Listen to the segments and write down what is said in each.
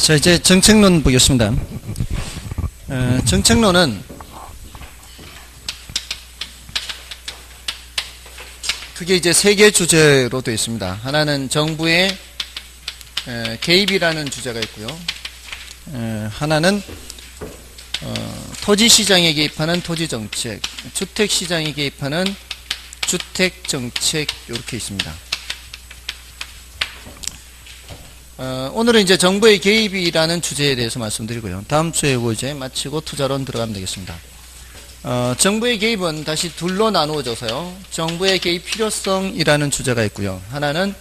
자, 이제 정책론 보겠습니다. 정책론은 크게 이제 세 개 주제로 되어 있습니다. 하나는 정부의 개입이라는 주제가 있고요. 하나는 토지시장에 개입하는 토지정책, 주택시장에 개입하는 주택정책, 이렇게 있습니다. 오늘은 이제 정부의 개입이라는 주제에 대해서 말씀드리고요. 다음 주에 이제 마치고 투자론 들어가면 되겠습니다. 정부의 개입은 다시 둘로 나누어져서요. 정부의 개입 필요성이라는 주제가 있고요. 하나는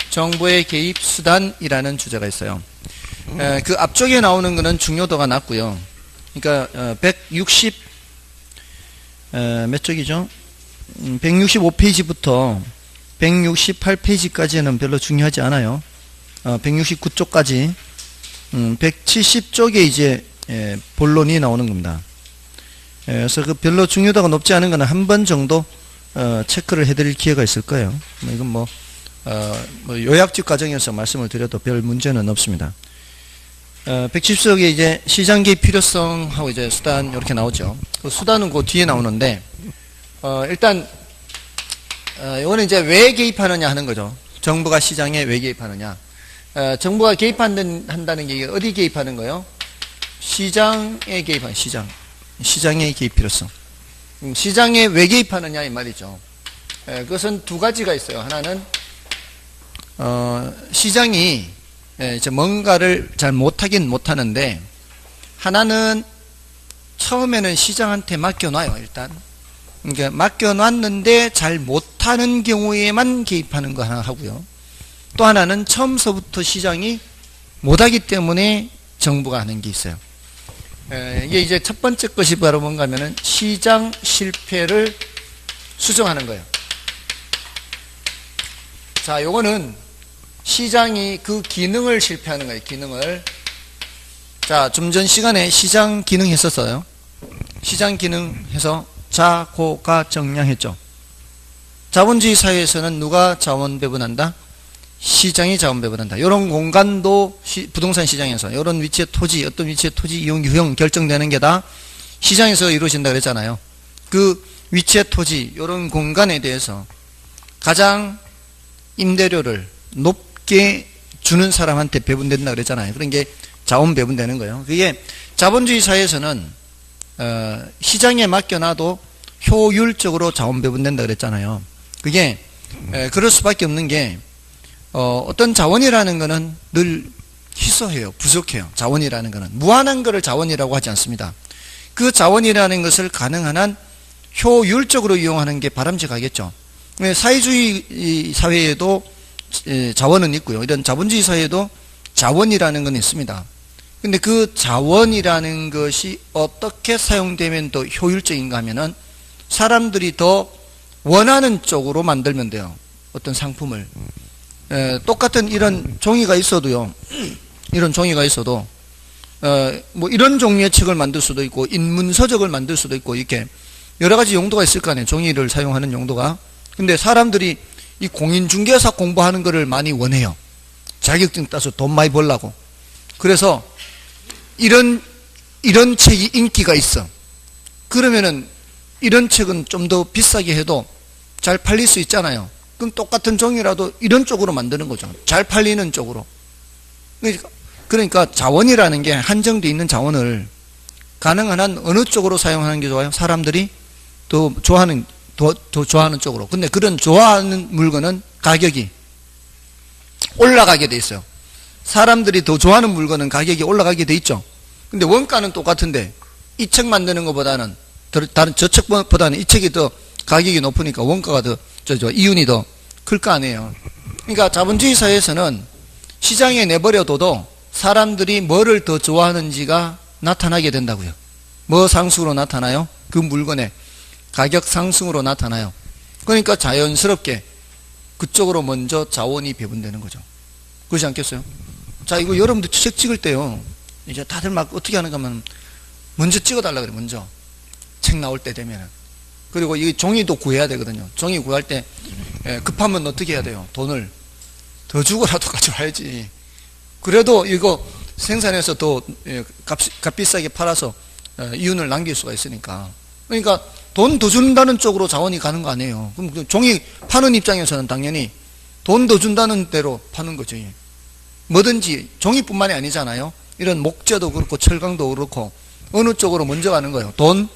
정부의 개입 수단이라는 주제가 있어요. 그 앞쪽에 나오는 거는 중요도가 낮고요. 그러니까 160 몇 쪽이죠? 165페이지부터 168페이지까지는 별로 중요하지 않아요. 169쪽까지 170쪽에 이제 본론이 나오는 겁니다. 그래서 그 별로 중요도가 높지 않은 거는 한 번 정도 체크를 해드릴 기회가 있을 거예요. 이건 뭐 요약집 과정에서 말씀을 드려도 별 문제는 없습니다. 170쪽에 이제 시장 개입 필요성하고 이제 수단 이렇게 나오죠. 그 수단은 그 뒤에 나오는데 일단 이거는 이제 왜 개입하느냐 하는 거죠. 정부가 시장에 왜 개입하느냐. 정부가 개입한다는 게 어디 개입하는 거예요? 시장에 개입하는 시장의 개입 필요성. 시장에 왜 개입하느냐 이 말이죠. 그것은 두 가지가 있어요. 하나는 시장이 이제 뭔가를 잘 못하긴 못하는데, 하나는 처음에는 시장한테 맡겨놔요. 일단 그러니까 맡겨놨는데 잘 못하는 경우에만 개입하는 거 하나 하고요. 또 하나는 처음서부터 시장이 못하기 때문에 정부가 하는 게 있어요. 이게 이제 첫 번째 것이 바로 뭔가 하면은 시장 실패를 수정하는 거예요. 자, 요거는 시장이 그 기능을 실패하는 거예요. 기능을. 자, 좀 전 시간에 시장 기능 했었어요. 시장 기능 해서 자고가 정량했죠. 자본주의 사회에서는 누가 자원 배분한다? 시장이 자원 배분한다. 이런 공간도 부동산 시장에서 이런 위치의 토지, 어떤 위치의 토지 이용 유형 결정되는 게 다 시장에서 이루어진다 그랬잖아요. 그 위치의 토지, 이런 공간에 대해서 가장 임대료를 높게 주는 사람한테 배분된다 그랬잖아요. 그런 게 자원 배분되는 거예요. 그게 자본주의 사회에서는 시장에 맡겨놔도 효율적으로 자원 배분된다 그랬잖아요. 그게 그럴 수밖에 없는 게 어떤 자원이라는 거는 늘 희소해요. 부족해요. 자원이라는 거는. 무한한 것을 자원이라고 하지 않습니다. 그 자원이라는 것을 가능한 한 효율적으로 이용하는 게 바람직하겠죠. 사회주의 사회에도 자원은 있고요. 이런 자본주의 사회에도 자원이라는 건 있습니다. 근데 그 자원이라는 것이 어떻게 사용되면 더 효율적인가 하면은 사람들이 더 원하는 쪽으로 만들면 돼요. 어떤 상품을. 똑같은 이런 종이가 있어도요. 이런 종이가 있어도 뭐 이런 종류의 책을 만들 수도 있고 인문서적을 만들 수도 있고 이렇게 여러 가지 용도가 있을 거 아니에요. 종이를 사용하는 용도가. 근데 사람들이 이 공인중개사 공부하는 거를 많이 원해요. 자격증 따서 돈 많이 벌라고. 그래서 이런 책이 인기가 있어. 그러면은 이런 책은 좀 더 비싸게 해도 잘 팔릴 수 있잖아요. 그럼 똑같은 종이라도 이런 쪽으로 만드는 거죠. 잘 팔리는 쪽으로. 그러니까 자원이라는 게 한정되어 있는 자원을 가능한 한 어느 쪽으로 사용하는 게 좋아요? 사람들이 더 좋아하는 쪽으로. 근데 그런 좋아하는 물건은 가격이 올라가게 돼 있어요. 사람들이 더 좋아하는 물건은 가격이 올라가게 돼 있죠. 근데 원가는 똑같은데 이 책 만드는 것보다는 다른 저 책보다는 이 책이 더 가격이 높으니까 원가가 더 이윤이 더 클 거 아니에요. 그러니까 자본주의 사회에서는 시장에 내버려둬도 사람들이 뭐를 더 좋아하는지가 나타나게 된다고요. 뭐 상승으로 나타나요? 그 물건의 가격 상승으로 나타나요. 그러니까 자연스럽게 그쪽으로 먼저 자원이 배분되는 거죠. 그렇지 않겠어요? 자, 이거 여러분들 책 찍을 때요. 이제 다들 막 어떻게 하는가 하면 먼저 찍어달라 그래, 먼저. 책 나올 때 되면은. 그리고 이 종이도 구해야 되거든요. 종이 구할 때 급하면 어떻게 해야 돼요? 돈을 더 주고라도 가져와야지. 그래도 이거 생산해서 더 값비싸게 팔아서 이윤을 남길 수가 있으니까. 그러니까 돈 더 준다는 쪽으로 자원이 가는 거 아니에요. 그럼 종이 파는 입장에서는 당연히 돈 더 준다는 대로 파는 거죠. 뭐든지 종이뿐만이 아니잖아요. 이런 목재도 그렇고 철강도 그렇고 어느 쪽으로 먼저 가는 거예요. 돈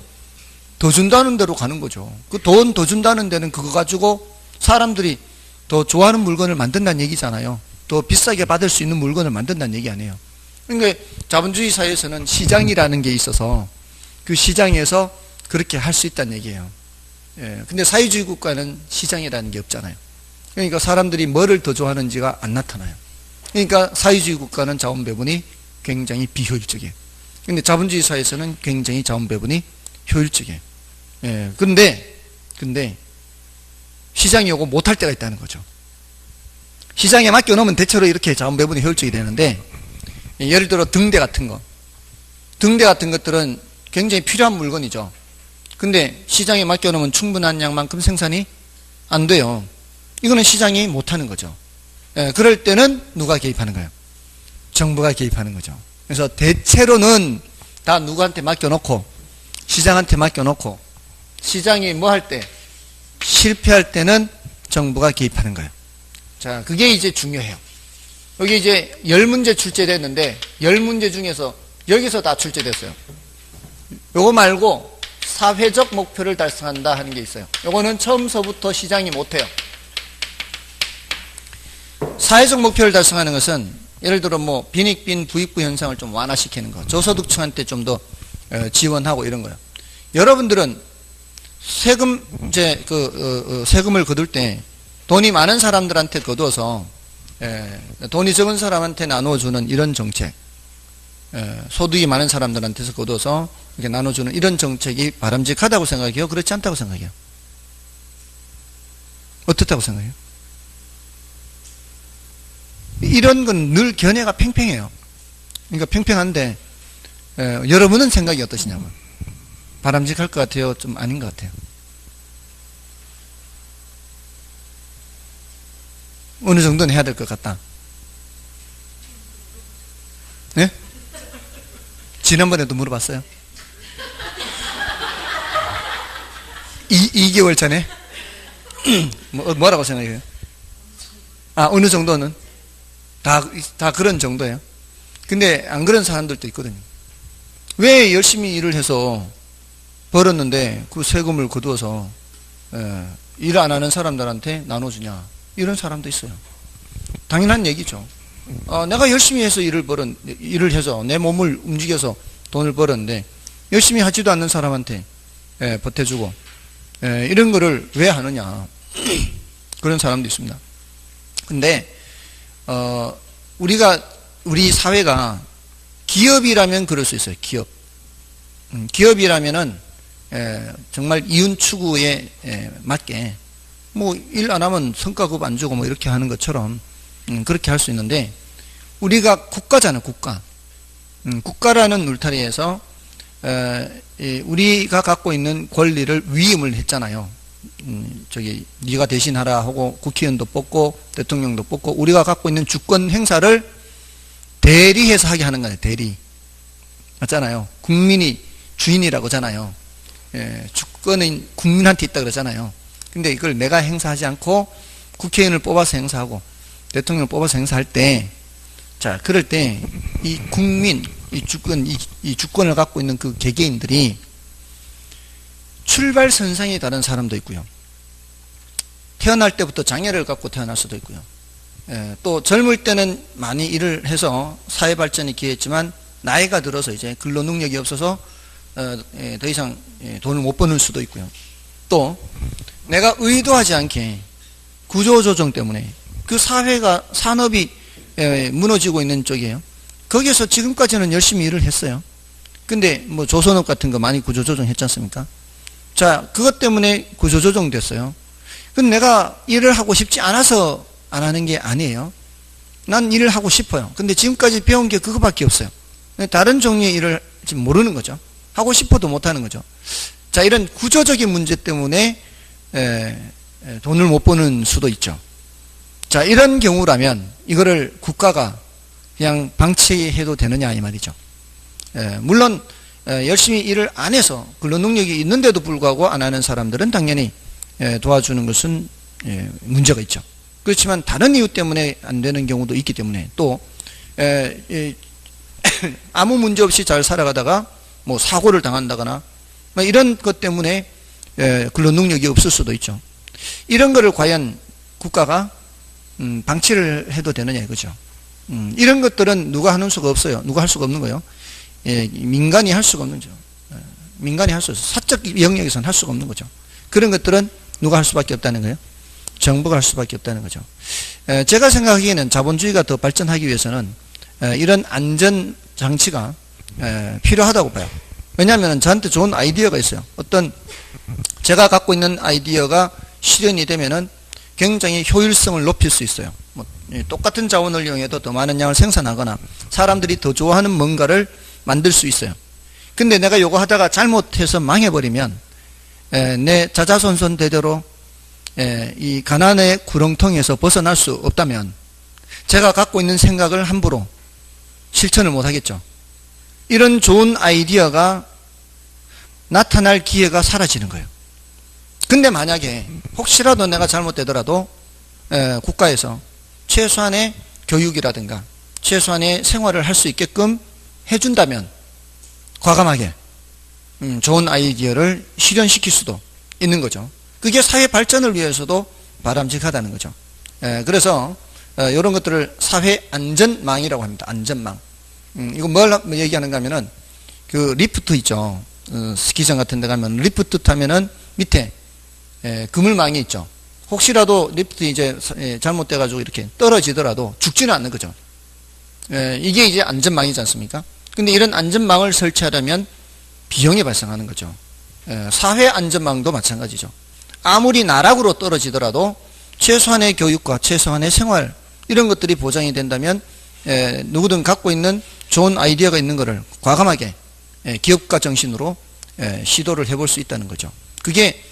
더 준다는 대로 가는 거죠. 그 돈 더 준다는 데는 그거 가지고 사람들이 더 좋아하는 물건을 만든다는 얘기잖아요. 더 비싸게 받을 수 있는 물건을 만든다는 얘기 아니에요. 그러니까 자본주의 사회에서는 시장이라는 게 있어서 그 시장에서 그렇게 할 수 있다는 얘기예요. 근데 사회주의 국가는 시장이라는 게 없잖아요. 그러니까 사람들이 뭐를 더 좋아하는지가 안 나타나요. 그러니까 사회주의 국가는 자원 배분이 굉장히 비효율적이에요. 근데 자본주의 사회에서는 굉장히 자원 배분이 효율적이에요. 근데 시장이 오고 못할 때가 있다는 거죠. 시장에 맡겨놓으면 대체로 이렇게 자원 배분이 효율적이 되는데, 예를 들어 등대 같은 것들은 굉장히 필요한 물건이죠. 근데 시장에 맡겨놓으면 충분한 양만큼 생산이 안 돼요. 이거는 시장이 못하는 거죠. 그럴 때는 누가 개입하는 거예요? 정부가 개입하는 거죠. 그래서 대체로는 다 누구한테 맡겨놓고, 시장한테 맡겨놓고, 시장이 뭐 할 때, 실패할 때는 정부가 개입하는 거예요. 자, 그게 이제 중요해요. 여기 이제 10문제 출제됐는데 10문제 중에서 여기서 다 출제됐어요. 요거 말고 사회적 목표를 달성한다 하는 게 있어요. 요거는 처음서부터 시장이 못해요. 사회적 목표를 달성하는 것은 예를 들어 뭐 빈익빈 부익부 현상을 좀 완화시키는 거, 저소득층한테 좀 더 지원하고 이런 거예요. 여러분들은 세금 세금을 거둘 때 돈이 많은 사람들한테 거둬서 돈이 적은 사람한테 나눠주는 이런 정책, 소득이 많은 사람들한테서 거둬서 이렇게 나눠주는 이런 정책이 바람직하다고 생각해요? 그렇지 않다고 생각해요? 어떻다고 생각해요? 이런 건 늘 견해가 팽팽해요. 그러니까 팽팽한데 여러분은 생각이 어떠시냐면 바람직할 것 같아요? 좀 아닌 것 같아요? 어느 정도는 해야 될 것 같다. 네? 지난번에도 물어봤어요. 2개월 전에? 뭐라고 생각해요? 어느 정도는? 다 그런 정도예요. 근데 안 그런 사람들도 있거든요. 왜 열심히 일을 해서 벌었는데 그 세금을 거두어서 일 안 하는 사람들한테 나눠주냐, 이런 사람도 있어요. 당연한 얘기죠. 내가 열심히 해서 일을 해서 내 몸을 움직여서 돈을 벌었는데 열심히 하지도 않는 사람한테 보태주고 이런 거를 왜 하느냐, 그런 사람도 있습니다. 근데 우리 사회가 기업이라면 그럴 수 있어요. 기업이라면은 정말 이윤 추구에 맞게 뭐 일 안 하면 성과급 안 주고 뭐 이렇게 하는 것처럼 그렇게 할 수 있는데, 우리가 국가잖아요. 국가라는 울타리에서 우리가 갖고 있는 권리를 위임을 했잖아요. 네가 대신하라 하고 국회의원도 뽑고 대통령도 뽑고 우리가 갖고 있는 주권 행사를 대리해서 하게 하는 거예요. 대리. 맞잖아요. 국민이 주인이라고 하잖아요. 주권은 국민한테 있다 그러잖아요. 근데 이걸 내가 행사하지 않고 국회의원을 뽑아서 행사하고 대통령을 뽑아서 행사할 때, 자, 그럴 때 이 국민, 이 주권을 갖고 있는 그 개개인들이 출발선상이 다른 사람도 있고요. 태어날 때부터 장애를 갖고 태어날 수도 있고요. 또 젊을 때는 많이 일을 해서 사회 발전이 기했지만 나이가 들어서 이제 근로 능력이 없어서 더 이상 돈을 못 버는 수도 있고요. 또 내가 의도하지 않게 구조조정 때문에 그 사회가, 산업이 무너지고 있는 쪽이에요. 거기에서 지금까지는 열심히 일을 했어요. 근데 뭐 조선업 같은 거 많이 구조조정 했지 않습니까? 자, 그것 때문에 구조조정 됐어요. 근데 내가 일을 하고 싶지 않아서 안 하는 게 아니에요. 난 일을 하고 싶어요. 근데 지금까지 배운 게 그거밖에 없어요. 다른 종류의 일을 지금 모르는 거죠. 하고 싶어도 못 하는 거죠. 자, 이런 구조적인 문제 때문에 돈을 못 버는 수도 있죠. 자, 이런 경우라면 이거를 국가가 그냥 방치해도 되느냐 이 말이죠. 물론 열심히 일을 안 해서 근로 능력이 있는데도 불구하고 안 하는 사람들은 당연히 도와주는 것은 문제가 있죠. 그렇지만 다른 이유 때문에 안 되는 경우도 있기 때문에 또 아무 문제 없이 잘 살아가다가 뭐 사고를 당한다거나 이런 것 때문에 근로 능력이 없을 수도 있죠. 이런 거를 과연 국가가 방치를 해도 되느냐 이거죠. 이런 것들은 누가 하는 수가 없어요. 누가 할 수가 없는 거예요. 민간이 할 수가 없는 거죠. 민간이 할 수 없어요. 사적 영역에서는 할 수가 없는 거죠. 그런 것들은 누가 할 수밖에 없다는 거예요. 정부가 할 수밖에 없다는 거죠. 제가 생각하기에는 자본주의가 더 발전하기 위해서는 이런 안전 장치가 필요하다고 봐요. 왜냐하면 저한테 좋은 아이디어가 있어요. 어떤 제가 갖고 있는 아이디어가 실현이 되면은 굉장히 효율성을 높일 수 있어요. 뭐 똑같은 자원을 이용해도 더 많은 양을 생산하거나 사람들이 더 좋아하는 뭔가를 만들 수 있어요. 근데 내가 이거 하다가 잘못해서 망해버리면 내 자자손손 대대로 이 가난의 구렁텅이에서 벗어날 수 없다면 제가 갖고 있는 생각을 함부로 실천을 못하겠죠. 이런 좋은 아이디어가 나타날 기회가 사라지는 거예요. 근데 만약에 혹시라도 내가 잘못되더라도 국가에서 최소한의 교육이라든가 최소한의 생활을 할 수 있게끔 해준다면 과감하게 좋은 아이디어를 실현시킬 수도 있는 거죠. 그게 사회 발전을 위해서도 바람직하다는 거죠. 그래서 이런 것들을 사회 안전망이라고 합니다. 안전망. 이거 뭘 얘기하는가 하면은 그 리프트 있죠. 스키장 같은 데 가면 리프트 타면은 밑에 그물망이 있죠. 혹시라도 리프트 이제 잘못돼 가지고 이렇게 떨어지더라도 죽지는 않는 거죠. 이게 이제 안전망이지 않습니까? 근데 이런 안전망을 설치하려면 비용이 발생하는 거죠. 사회 안전망도 마찬가지죠. 아무리 나락으로 떨어지더라도 최소한의 교육과 최소한의 생활 이런 것들이 보장이 된다면 누구든 갖고 있는 좋은 아이디어가 있는 것을 과감하게 기업가 정신으로 시도를 해볼 수 있다는 거죠. 그게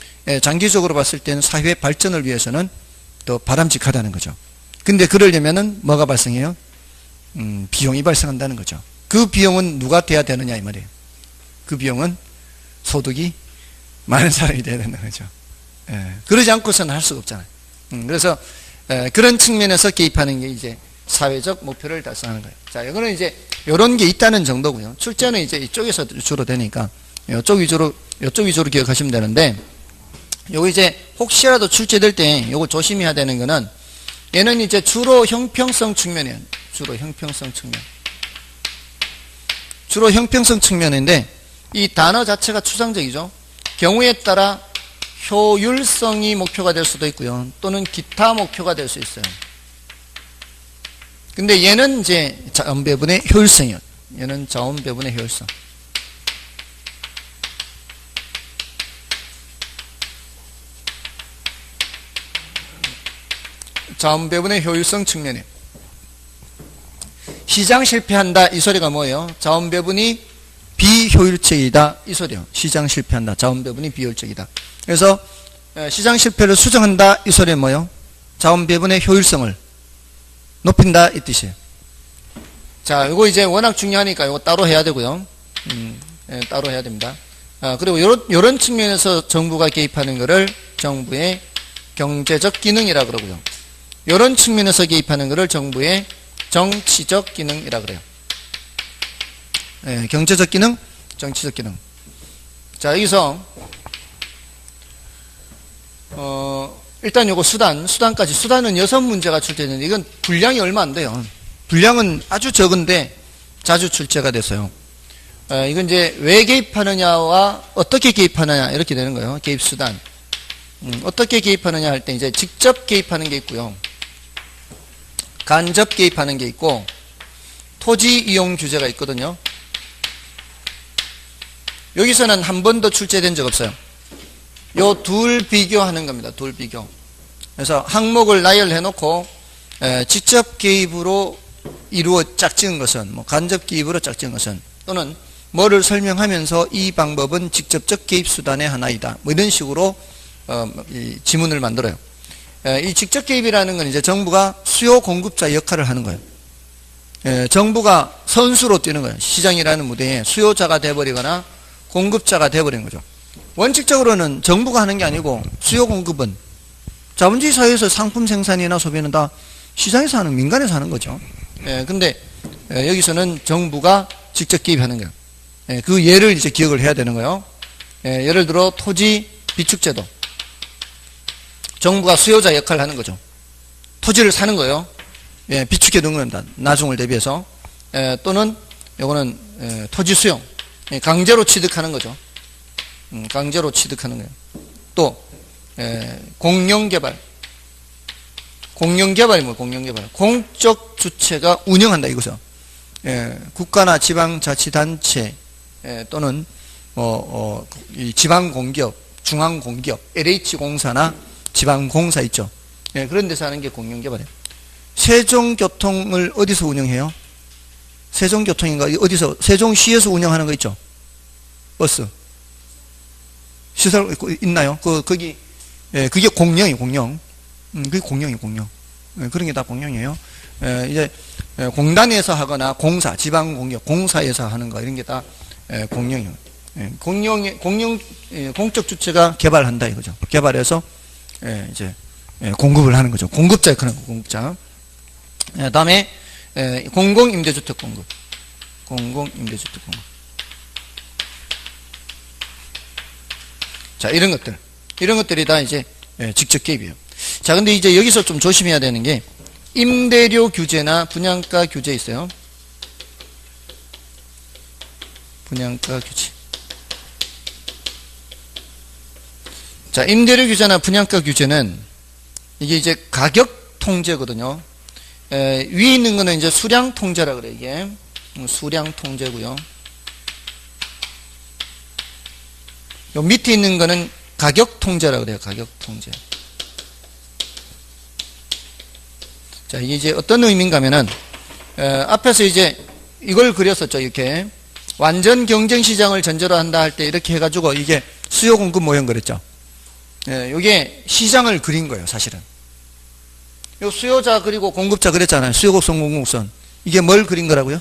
장기적으로 봤을 때는 사회 발전을 위해서는 더 바람직하다는 거죠. 근데 그러려면은 뭐가 발생해요? 비용이 발생한다는 거죠. 그 비용은 누가 돼야 되느냐 이 말이에요. 그 비용은 소득이 많은 사람이 돼야 된다는 거죠. 그러지 않고서는 할 수가 없잖아요. 그래서 그런 측면에서 개입하는 게 이제 사회적 목표를 달성하는 거예요. 자, 이거는 이제 이런 게 있다는 정도고요. 출제는 이제 이쪽에서 주로 되니까 이쪽 위주로 기억하시면 되는데, 요거 이제 혹시라도 출제될 때 요거 조심해야 되는 거는 얘는 이제 주로 형평성 측면이에요. 주로 형평성 측면인데 이 단어 자체가 추상적이죠. 경우에 따라 효율성이 목표가 될 수도 있고요. 또는 기타 목표가 될 수 있어요. 근데 얘는 이제 자원 배분의 효율성이에요. 얘는 자원 배분의 효율성. 자원 배분의 효율성 측면이에요. 시장 실패한다 이 소리가 뭐예요? 자원 배분이 비효율적이다 이 소리예요. 시장 실패한다. 자원 배분이 비효율적이다. 그래서 시장 실패를 수정한다 이 소리는 뭐예요? 자원 배분의 효율성을 높인다 이 뜻이에요. 자, 이거 이제 워낙 중요하니까 이거 따로 해야 되고요. 따로 해야 됩니다. 그리고 요런 측면에서 정부가 개입하는 거를 정부의 경제적 기능이라 그러고요. 요런 측면에서 개입하는 거를 정부의 정치적 기능이라 그래요. 경제적 기능, 정치적 기능. 자, 여기서 일단 요거 수단까지. 수단은 6문제가 출제되는데 이건 분량이 얼마 안 돼요. 분량은 아주 적은데 자주 출제가 됐어요. 이건 이제 왜 개입하느냐와 어떻게 개입하느냐 이렇게 되는 거예요. 개입 수단. 어떻게 개입하느냐 할 때 이제 직접 개입하는 게 있고요. 간접 개입하는 게 있고 토지 이용 규제가 있거든요. 여기서는 한 번도 출제된 적 없어요. 요 둘 비교하는 겁니다. 둘 비교. 그래서 항목을 나열해 놓고 직접 개입으로 이루어 짝지은 것은 뭐 간접 개입으로 짝지은 것은 또는 뭐를 설명하면서 이 방법은 직접적 개입 수단의 하나이다. 뭐 이런 식으로 이 지문을 만들어요. 이 직접 개입이라는 건 이제 정부가 수요 공급자 역할을 하는 거예요. 정부가 선수로 뛰는 거예요. 시장이라는 무대에 수요자가 돼버리거나 공급자가 돼버리는 거죠. 원칙적으로는 정부가 하는 게 아니고 수요 공급은 자본주의 사회에서 상품 생산이나 소비는 다 시장에서 하는, 민간에서 하는 거죠. 근데 여기서는 정부가 직접 개입하는 거예요. 그 예를 이제 기억을 해야 되는 거예요. 예를 들어 토지 비축제도. 정부가 수요자 역할을 하는 거죠. 토지를 사는 거예요. 비축해 둔 겁니다. 나중을 대비해서. 또는 요거는 토지 수용. 강제로 취득하는 거죠. 강제로 취득하는 거예요. 또 공영개발. 공영개발이 뭐예요? 공영개발. 공적 주체가 운영한다 이거죠. 국가나 지방자치단체 또는 이 지방공기업, 중앙공기업, LH공사나 지방공사 있죠. 그런 데서 하는 게 공영개발이에요. 세종교통을 어디서 운영해요? 세종교통인가? 어디서? 세종시에서 운영하는 거 있죠? 버스. 시설 있나요? 거기, 그게 공영이에요, 공영. 그게 공영이에요, 공영. 그런 게 다 공영이에요. 이제, 공단에서 하거나 공사, 지방공기업, 공사에서 하는 거, 이런 게 다 공영이에요. 공적 주체가 개발한다 이거죠. 개발해서, 이제, 공급을 하는 거죠. 공급자 역할은 공급자. 다음에 공공임대주택 공급. 공공임대주택 공급. 자, 이런 것들. 이런 것들이 다 이제 직접 개입이에요. 자, 근데 이제 여기서 좀 조심해야 되는 게 임대료 규제나 분양가 규제 있어요. 분양가 규제. 자, 임대료 규제나 분양가 규제는 이게 이제 가격 통제거든요. 위에 있는 거는 이제 수량 통제라 그래요, 이게. 수량 통제고요. 요 밑에 있는 거는 가격 통제라 그래요, 가격 통제. 자, 이게 이제 어떤 의미인가 하면은, 앞에서 이제 이걸 그렸었죠, 이렇게. 완전 경쟁 시장을 전제로 한다 할 때 이렇게 해가지고 이게 수요 공급 모형 그랬죠. 이게 시장을 그린 거예요, 사실은. 요 수요자 그리고 공급자 그랬잖아요. 수요곡선, 공급선. 이게 뭘 그린 거라고요?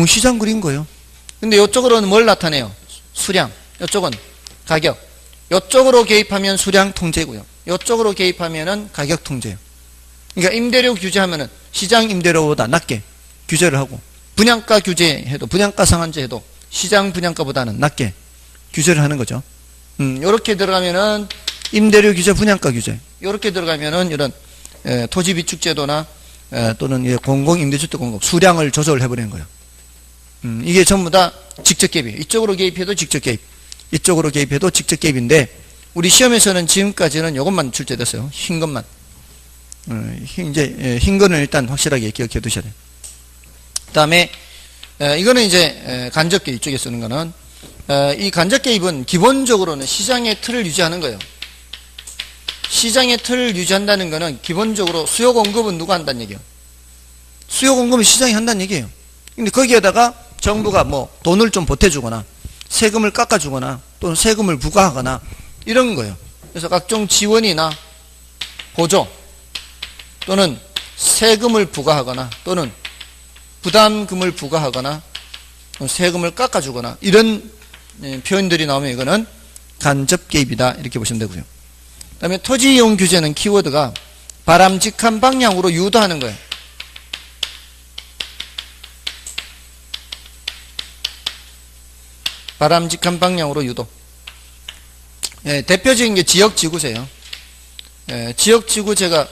시장 그린 거예요. 근데 요쪽으로는 뭘 나타내요? 수량. 요쪽은 가격. 요쪽으로 개입하면 수량 통제고요. 요쪽으로 개입하면은 가격 통제예요. 그러니까 임대료 규제하면은 시장 임대료보다 낮게 규제를 하고, 분양가 규제해도, 분양가 상한제 해도 시장 분양가보다는 낮게 규제를 하는 거죠. 요렇게 들어가면은 임대료 규제, 분양가 규제. 요렇게 들어가면은 이런 토지 비축제도나 또는 공공임대주택 공급 수량을 조절을 해버리는 거예요. 이게 전부 다 직접 개입이에요. 이쪽으로 개입해도 직접 개입, 이쪽으로 개입해도 직접 개입인데 우리 시험에서는 지금까지는 이것만 출제됐어요. 흰 것만. 이제 흰 거는 일단 확실하게 기억해 두셔야 돼요. 그 다음에 이거는 이제 간접 개입 쪽에 쓰는 거는 이 간접 개입은 기본적으로는 시장의 틀을 유지하는 거예요. 시장의 틀을 유지한다는 것은 기본적으로 수요 공급은 누가 한다는 얘기예요? 수요 공급은 시장이 한다는 얘기예요. 근데 거기에다가 정부가 뭐 돈을 좀 보태주거나 세금을 깎아주거나 또는 세금을 부과하거나 이런 거예요. 그래서 각종 지원이나 보조 또는 세금을 부과하거나 또는 부담금을 부과하거나 세금을 깎아주거나 이런 표현들이 나오면 이거는 간접 개입이다 이렇게 보시면 되고요. 그 다음에 토지 이용 규제는 키워드가 바람직한 방향으로 유도하는 거예요. 바람직한 방향으로 유도. 대표적인 게 지역지구제예요. 지역지구제가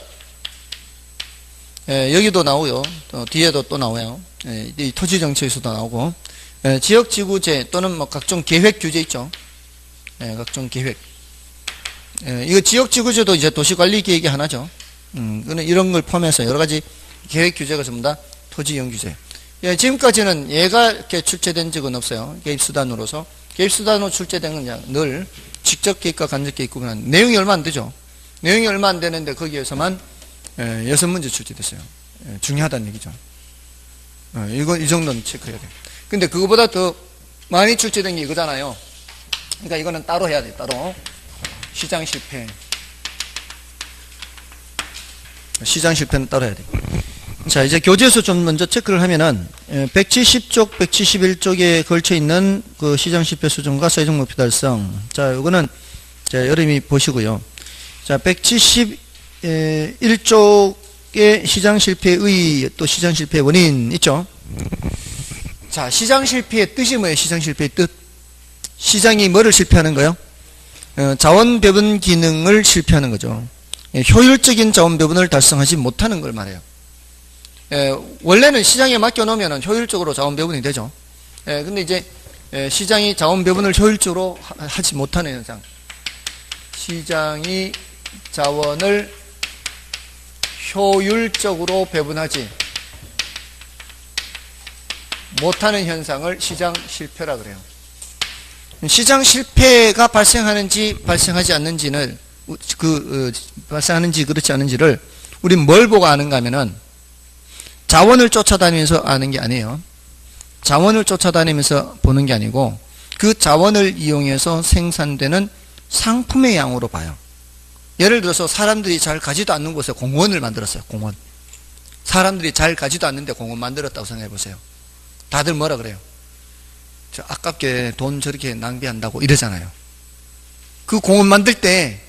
여기도 나오고요. 또 뒤에도 또 나와요. 이 토지정책에서도 나오고 지역지구제 또는 뭐 각종 계획 규제 있죠. 각종 계획. 이거 지역지구제도 이제 도시관리계획이 하나죠. 이런 걸 포함해서 여러 가지 계획 규제가 전부 다 토지이용 규제. 지금까지는 얘가 이렇게 출제된 적은 없어요. 개입수단으로서. 개입수단으로 출제된 건 그냥 늘 직접 개입과 간접 개입 구분하는 내용이 얼마 안 되죠. 내용이 얼마 안 되는데 거기에서만 6문제 출제됐어요. 중요하다는 얘기죠. 이 정도는 체크해야 돼요. 근데 그거보다 더 많이 출제된 게 이거잖아요. 그러니까 이거는 따로 해야 돼요. 따로. 시장 실패. 시장 실패는 따로 해야 돼요. 자, 이제 교재에서 좀 먼저 체크를 하면은 170쪽, 171쪽에 걸쳐 있는 그 시장 실패 수준과 사회적 목표 달성. 자, 이거는 자, 여러분이 보시고요. 자, 171쪽에 시장 실패의 또 시장 실패의 원인 있죠? 자, 시장 실패의 뜻이 뭐예요? 시장 실패의 뜻. 시장이 뭐를 실패하는 거예요? 자원 배분 기능을 실패하는 거죠. 효율적인 자원 배분을 달성하지 못하는 걸 말해요. 원래는 시장에 맡겨놓으면 효율적으로 자원 배분이 되죠. 근데 이제 시장이 자원 배분을 효율적으로 하지 못하는 현상. 시장이 자원을 효율적으로 배분하지 못하는 현상을 시장 실패라 그래요. 시장 실패가 발생하는지 발생하지 않는지는 발생하는지 그렇지 않은지를 우린 뭘 보고 아는가 하면은 자원을 쫓아다니면서 아는 게 아니에요. 자원을 쫓아다니면서 보는 게 아니고 그 자원을 이용해서 생산되는 상품의 양으로 봐요. 예를 들어서 사람들이 잘 가지도 않는 곳에 공원을 만들었어요. 공원. 사람들이 잘 가지도 않는데 공원 만들었다고 생각해 보세요. 다들 뭐라 그래요? 저 아깝게 돈 저렇게 낭비한다고 이러잖아요. 그 공원 만들 때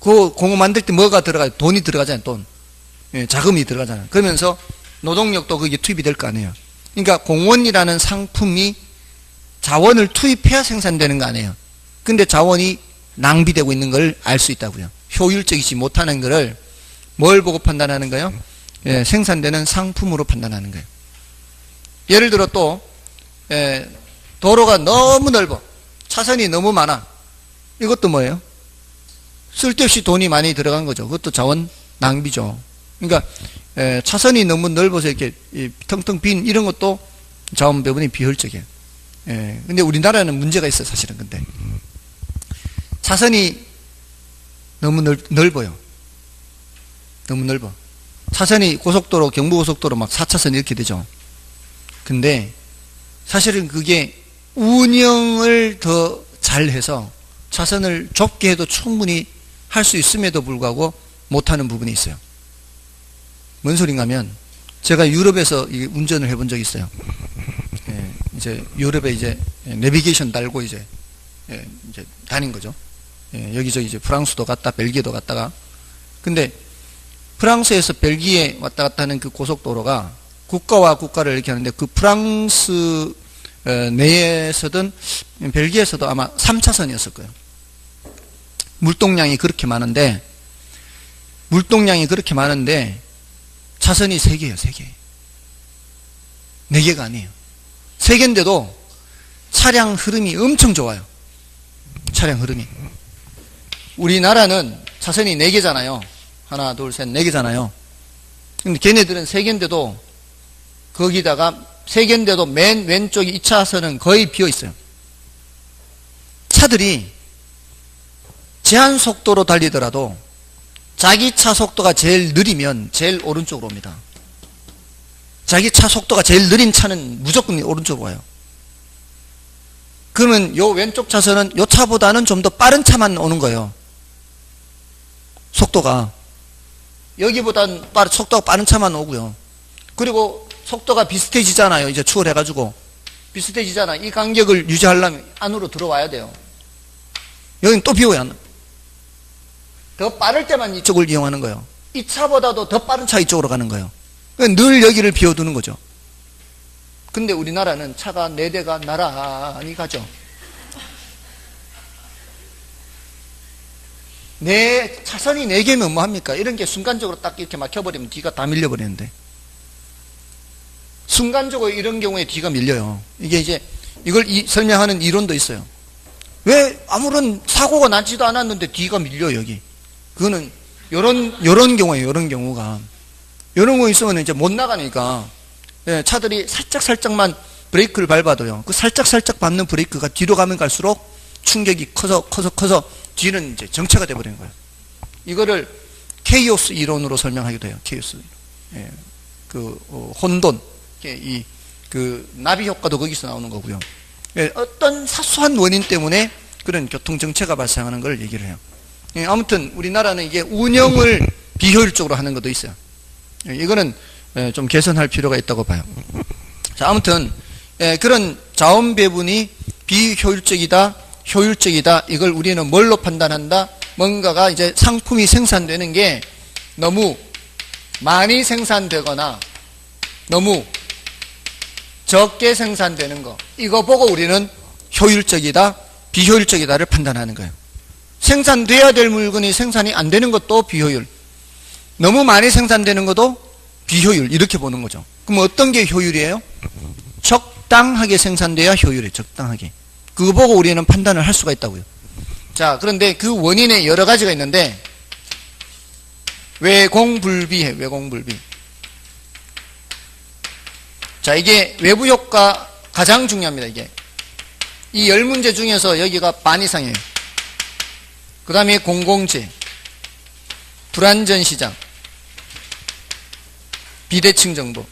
뭐가 들어가요? 돈이 들어가잖아요. 돈. 자금이 들어가잖아요. 그러면서 노동력도 그게 투입이 될 거 아니에요. 그러니까 공원이라는 상품이 자원을 투입해야 생산되는 거 아니에요. 근데 자원이 낭비되고 있는 걸 알 수 있다고요. 효율적이지 못하는 거를 뭘 보고 판단하는 거예요? 생산되는 상품으로 판단하는 거예요. 예를 들어 또 도로가 너무 넓어. 차선이 너무 많아. 이것도 뭐예요? 쓸데없이 돈이 많이 들어간 거죠. 그것도 자원 낭비죠. 그러니까 차선이 너무 넓어서 이렇게 텅텅 빈 이런 것도 자원 배분이 비효율적이에요. 근데 우리나라는 문제가 있어요. 사실은. 근데 차선이 너무 넓어요. 너무 넓어. 차선이 고속도로, 경부고속도로 막 4차선 이렇게 되죠. 근데 사실은 그게 운영을 더 잘해서 차선을 좁게 해도 충분히 할 수 있음에도 불구하고 못하는 부분이 있어요. 뭔 소린가 하면 제가 유럽에서 운전을 해본 적이 있어요. 이제 유럽에 이제 내비게이션 달고 이제 다닌 거죠. 여기저기 이제 프랑스도 갔다 벨기에도 갔다가. 근데 프랑스에서 벨기에 왔다 갔다 하는 그 고속도로가 국가와 국가를 이렇게 하는데 그 프랑스 내에서든 벨기에에서도 아마 3차선이었을 거예요. 물동량이 그렇게 많은데 차선이 3개예요. 3개. 4개가 아니에요. 3개인데도 차량 흐름이 엄청 좋아요. 차량 흐름이. 우리나라는 차선이 4개잖아요. 하나, 둘, 셋, 4개잖아요. 근데 걔네들은 3개인데도 거기다가 3개인데도 맨 왼쪽 2차선은 거의 비어 있어요. 차들이 제한 속도로 달리더라도 자기 차 속도가 제일 느리면 제일 오른쪽으로 옵니다. 자기 차 속도가 제일 느린 차는 무조건 오른쪽으로 와요. 그러면 요 왼쪽 차선은 요 차보다는 좀 더 빠른 차만 오는 거예요. 속도가. 여기보단 속도가 빠른 차만 오고요. 그리고 속도가 비슷해지잖아요. 이제 추월해가지고. 비슷해지잖아. 이 간격을 유지하려면 안으로 들어와야 돼요. 여기는 또 비워야 더 빠를 때만 이쪽을 이용하는 거예요. 이 차보다도 더 빠른 차 이쪽으로 가는 거예요. 늘 여기를 비워두는 거죠. 근데 우리나라는 차가 4대가 나란히 가죠. 차선이 4개면 뭐합니까? 이런 게 순간적으로 딱 이렇게 막혀버리면 뒤가 다 밀려버리는데. 순간적으로 이런 경우에 뒤가 밀려요. 이게 이제 이걸 설명하는 이론도 있어요. 왜 아무런 사고가 나지도 않았는데 뒤가 밀려 여기. 그거는 요런 경우에요. 요런 경우가. 요런 거 있으면 이제 못 나가니까 차들이 살짝만 브레이크를 밟아도요. 그 살짝 밟는 브레이크가 뒤로 가면 갈수록 충격이 커서 뒤는 이제 정체가 돼버리는 거예요. 이거를 케이오스 이론으로 설명하기도 해요. 케이오스. 혼돈. 그 나비 효과도 거기서 나오는 거고요. 어떤 사소한 원인 때문에 그런 교통 정체가 발생하는 걸 얘기를 해요. 아무튼 우리나라는 이게 운영을 비효율적으로 하는 것도 있어요. 이거는 좀 개선할 필요가 있다고 봐요. 자, 아무튼 그런 자원 배분이 비효율적이다, 효율적이다, 이걸 우리는 뭘로 판단한다? 뭔가가 이제 상품이 생산되는 게 너무 많이 생산되거나 너무 적게 생산되는 거, 이거 보고 우리는 효율적이다, 비효율적이다를 판단하는 거예요. 생산돼야 될 물건이 생산이 안 되는 것도 비효율, 너무 많이 생산되는 것도 비효율, 이렇게 보는 거죠. 그럼 어떤 게 효율이에요? 적당하게 생산돼야 효율이에요. 적당하게. 그거 보고 우리는 판단을 할 수가 있다고요. 자, 그런데 그 원인에 여러 가지가 있는데 외공불비해, 외공불비. 자, 이게 외부 효과 가장 중요합니다. 이게 이 10문제 중에서 여기가 반 이상이에요. 그 다음에 공공재, 불안전시장, 비대칭 정보,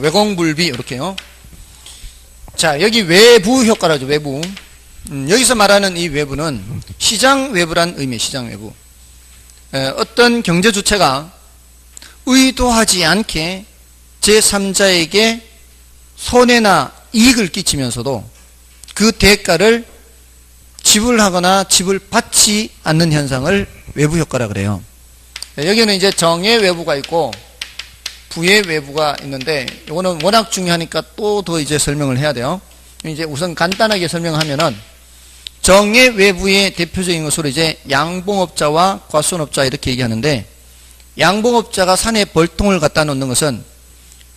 외공불비, 이렇게요. 자, 여기 외부 효과라죠. 외부. 여기서 말하는 이 외부는 시장 외부란 의미, 시장 외부. 어떤 경제 주체가 의도하지 않게 제3자에게 손해나 이익을 끼치면서도 그 대가를 지불하거나 지불받지 않는 현상을 외부 효과라 그래요. 여기는 이제 정의 외부가 있고 부의 외부가 있는데, 이거는 워낙 중요하니까 또 더 이제 설명을 해야 돼요. 이제 우선 간단하게 설명하면은 정의 외부의 대표적인 것으로 이제 양봉업자와 과수원업자 이렇게 얘기하는데, 양봉업자가 산에 벌통을 갖다 놓는 것은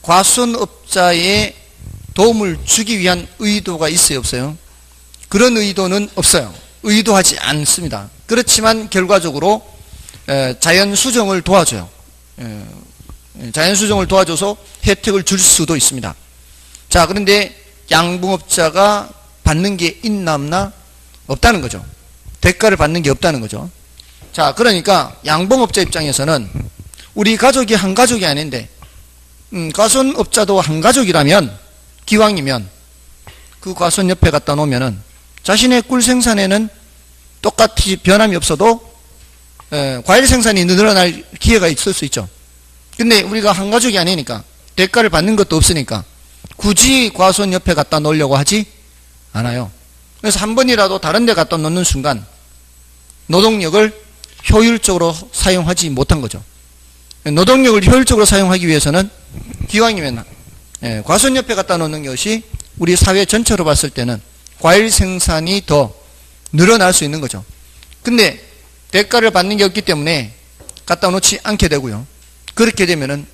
과수원업자의 도움을 주기 위한 의도가 있어요, 없어요? 그런 의도는 없어요. 의도하지 않습니다. 그렇지만 결과적으로 자연수정을 도와줘요. 자연수정을 도와줘서 혜택을 줄 수도 있습니다. 자, 그런데 양봉업자가 받는 게 있나 없나? 없다는 거죠. 대가를 받는 게 없다는 거죠. 자, 그러니까 양봉업자 입장에서는 우리 가족이 한 가족이 아닌데 과수원업자도 한 가족이라면, 기왕이면 그 과수원 옆에 갖다 놓으면은 자신의 꿀 생산에는 똑같이 변함이 없어도 과일 생산이 늘어날 기회가 있을 수 있죠. 근데 우리가 한 가족이 아니니까, 대가를 받는 것도 없으니까 굳이 과수원 옆에 갖다 놓으려고 하지 않아요. 그래서 한 번이라도 다른 데 갖다 놓는 순간 노동력을 효율적으로 사용하지 못한 거죠. 노동력을 효율적으로 사용하기 위해서는 기왕이면 과수원 옆에 갖다 놓는 것이 우리 사회 전체로 봤을 때는 과일 생산이 더 늘어날 수 있는 거죠. 근데 대가를 받는 게 없기 때문에 갖다 놓지 않게 되고요. 그렇게 되면은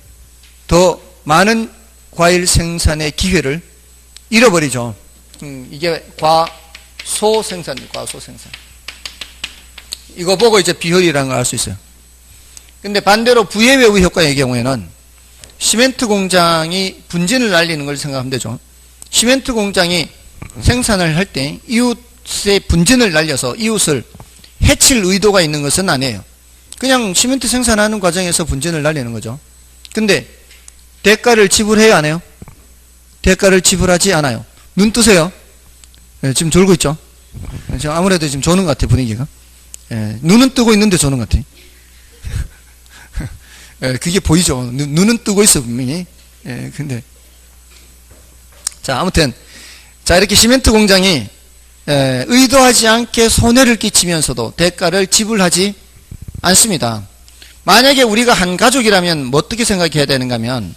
더 많은 과일 생산의 기회를 잃어버리죠. 이게 과소생산, 과소생산. 이거 보고 이제 비효율이라는 걸 알 수 있어요. 근데 반대로 부의 외부 효과의 경우에는 시멘트 공장이 분진을 날리는 걸 생각하면 되죠. 시멘트 공장이 생산을 할 때 이웃의 분진을 날려서 이웃을 해칠 의도가 있는 것은 아니에요. 그냥 시멘트 생산하는 과정에서 분진을 날리는 거죠. 근데 대가를 지불해야 안 해요? 대가를 지불하지 않아요. 눈 뜨세요. 지금 졸고 있죠. 지금 아무래도 지금 조는 것 같아, 분위기가. 눈은 뜨고 있는데 조는 것 같아. 그게 보이죠. 눈은 뜨고 있어, 분명히. 근데 자, 아무튼 자, 이렇게 시멘트 공장이 의도하지 않게 손해를 끼치면서도 대가를 지불하지 않습니다. 만약에 우리가 한 가족이라면 뭐 어떻게 생각해야 되는가 하면,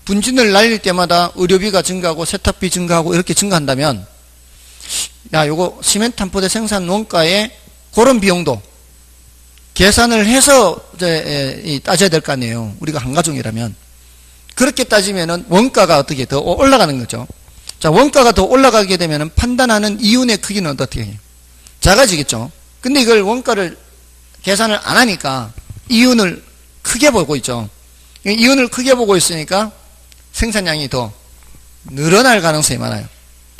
분진을 날릴 때마다 의료비가 증가하고 세탁비 증가하고 이렇게 증가한다면, 야, 요거 시멘트 한 포대 생산 원가에 그런 비용도 계산을 해서 따져야 될 거 아니에요. 우리가 한 가족이라면. 그렇게 따지면은 원가가 어떻게 더 올라가는 거죠. 자, 원가가 더 올라가게 되면은 판단하는 이윤의 크기는 어떻게 해요? 작아지겠죠. 근데 이걸 원가를 계산을 안 하니까 이윤을 크게 보고 있죠. 이윤을 크게 보고 있으니까 생산량이 더 늘어날 가능성이 많아요.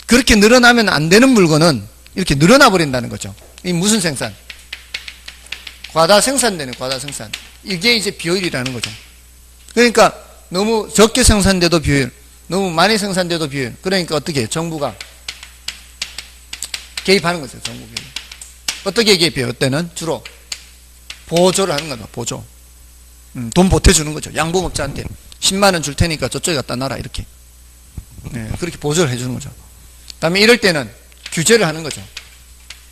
그렇게 늘어나면 안 되는 물건은 이렇게 늘어나 버린다는 거죠. 이 무슨 생산? 과다 생산되는, 과다 생산. 이게 이제 비효율이라는 거죠. 그러니까 너무 적게 생산돼도 비효율, 너무 많이 생산돼도 비효율. 그러니까 어떻게 해요? 정부가 개입하는 거죠. 정부 개입. 어떻게 개입해요? 그때는 주로 보조를 하는 거죠. 보조. 돈 보태주는 거죠. 양봉업자한테 10만 원 줄 테니까 저쪽에 갖다 놔라 이렇게. 그렇게 보조를 해주는 거죠. 그 다음에 이럴 때는 규제를 하는 거죠.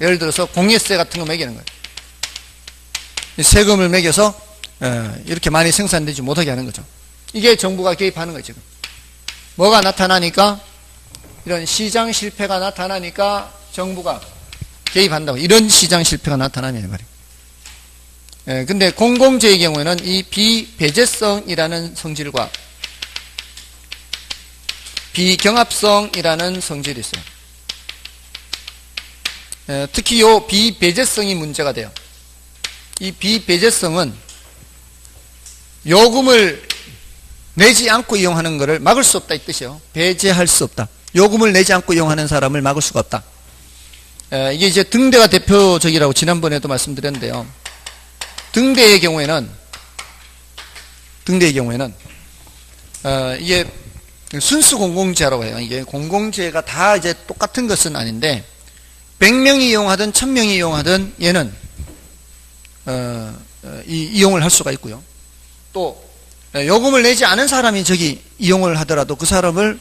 예를 들어서 공예세 같은 거 매기는 거예요. 세금을 매겨서 이렇게 많이 생산되지 못하게 하는 거죠. 이게 정부가 개입하는 거예요. 지금 뭐가 나타나니까, 이런 시장 실패가 나타나니까 정부가 개입한다고. 이런 시장 실패가 나타나면 말이에요. 근데 공공재의 경우에는 이 비배제성이라는 성질과 비경합성이라는 성질이 있어요. 특히 이 비배제성이 문제가 돼요. 이 비배제성은 요금을 내지 않고 이용하는 것을 막을 수 없다 이 뜻이에요. 배제할 수 없다. 요금을 내지 않고 이용하는 사람을 막을 수가 없다. 이게 이제 등대가 대표적이라고 지난번에도 말씀드렸는데요. 등대의 경우에는 이게 순수 공공재라고 해요. 이게 공공재가 다 이제 똑같은 것은 아닌데 100명이 이용하든 1000명이 이용하든 얘는 이용을 할 수가 있고요. 또 요금을 내지 않은 사람이 저기 이용을 하더라도 그 사람을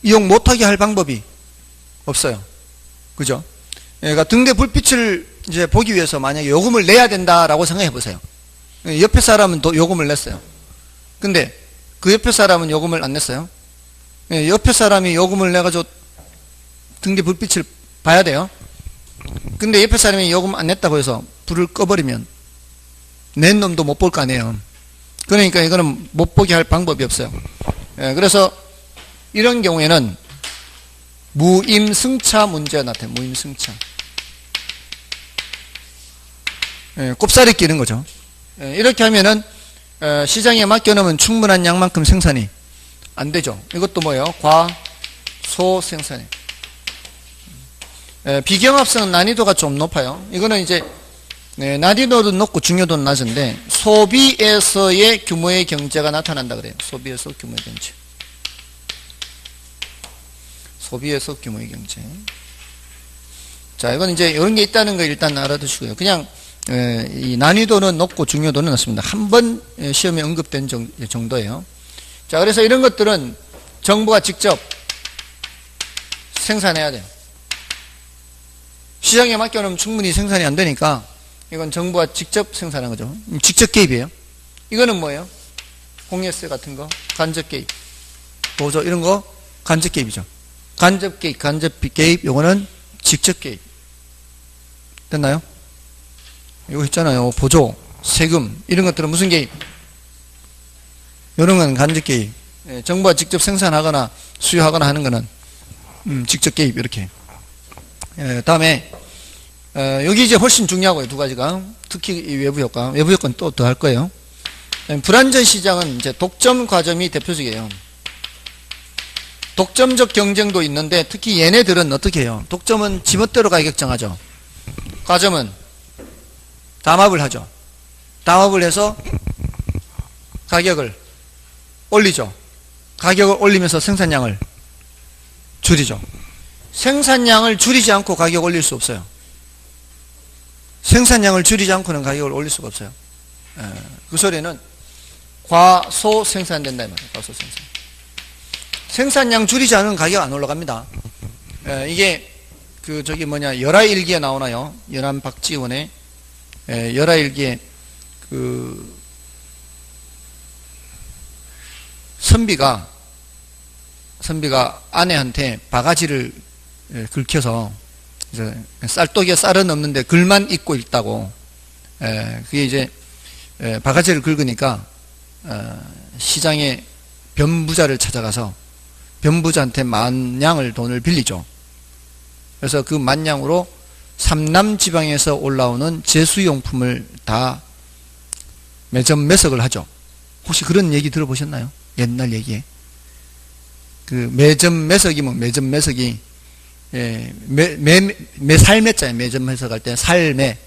이용 못하게 할 방법이 없어요. 그죠? 그러니까 등대 불빛을 이제 보기 위해서 만약에 요금을 내야 된다라고 생각해 보세요. 옆에 사람은 또 요금을 냈어요. 근데 그 옆에 사람은 요금을 안 냈어요. 옆에 사람이 요금을 내가지고 등대 불빛을 봐야 돼요. 근데 옆에 사람이 요금 안 냈다고 해서 불을 꺼버리면 낸 놈도 못 볼 거 아니에요. 그러니까 이거는 못 보게 할 방법이 없어요. 그래서 이런 경우에는 무임승차 문제가 나타나요. 무임승차. 꼽사리 끼는 거죠. 이렇게 하면은 시장에 맡겨놓으면 충분한 양만큼 생산이 안 되죠. 이것도 뭐예요? 과소 생산이. 비경합성은 난이도가 좀 높아요. 이거는 이제 난이도도 높고 중요도는 낮은데 소비에서의 규모의 경제가 나타난다 그래요. 소비에서 규모의 경제. 소비에서 규모의 경제. 자, 이건 이제 이런 게 있다는 거 일단 알아두시고요. 그냥 이 난이도는 높고 중요도는 낮습니다. 한 번 시험에 언급된 정도예요. 자, 그래서 이런 것들은 정부가 직접 생산해야 돼요. 시장에 맡겨놓으면 충분히 생산이 안 되니까 이건 정부가 직접 생산한 거죠. 직접 개입이에요. 이거는 뭐예요? 공예세 같은 거, 간접 개입, 보조 이런 거 간접 개입이죠. 간접 개입, 요거는 직접 개입. 됐나요? 이거 있잖아요. 보조, 세금 이런 것들은 무슨 개입? 이런 건 간접 개입. 정부가 직접 생산하거나 수요하거나 하는 거는 직접 개입 이렇게. 다음에 여기 이제 훨씬 중요하고요. 두 가지가. 특히 이 외부 효과. 외부 효과는 또 더 할 거예요. 불완전 시장은 이제 독점 과점이 대표적이에요. 독점적 경쟁도 있는데 특히 얘네들은 어떻게 해요? 독점은 지멋대로 가격 정하죠. 과점은 담합을 하죠. 담합을 해서 가격을 올리죠. 가격을 올리면서 생산량을 줄이죠. 생산량을 줄이지 않고 가격 올릴 수 없어요. 생산량을 줄이지 않고는 가격을 올릴 수가 없어요. 그 소리는 과소 생산된다 이 말이에요. 과소 생산. 생산량 줄이지 않으면 가격 안 올라갑니다. 이게 그 저기 뭐냐 열하일기에 나오나요? 연안 박지원의 열하일기에 그 선비가 아내한테 바가지를 긁혀서 이제 쌀독에 쌀은 없는데 글만 입고 있다고. 그게 이제 바가지를 긁으니까 시장에 변부자를 찾아가서 변부자한테 만냥을 돈을 빌리죠. 그래서 그 만냥으로 삼남 지방에서 올라오는 제수용품을 다 매점 매석을 하죠. 혹시 그런 얘기 들어보셨나요? 옛날 얘기에. 그 매점 매석이면 매점 매석이 살매자예요. 매점 매석할 때 살매,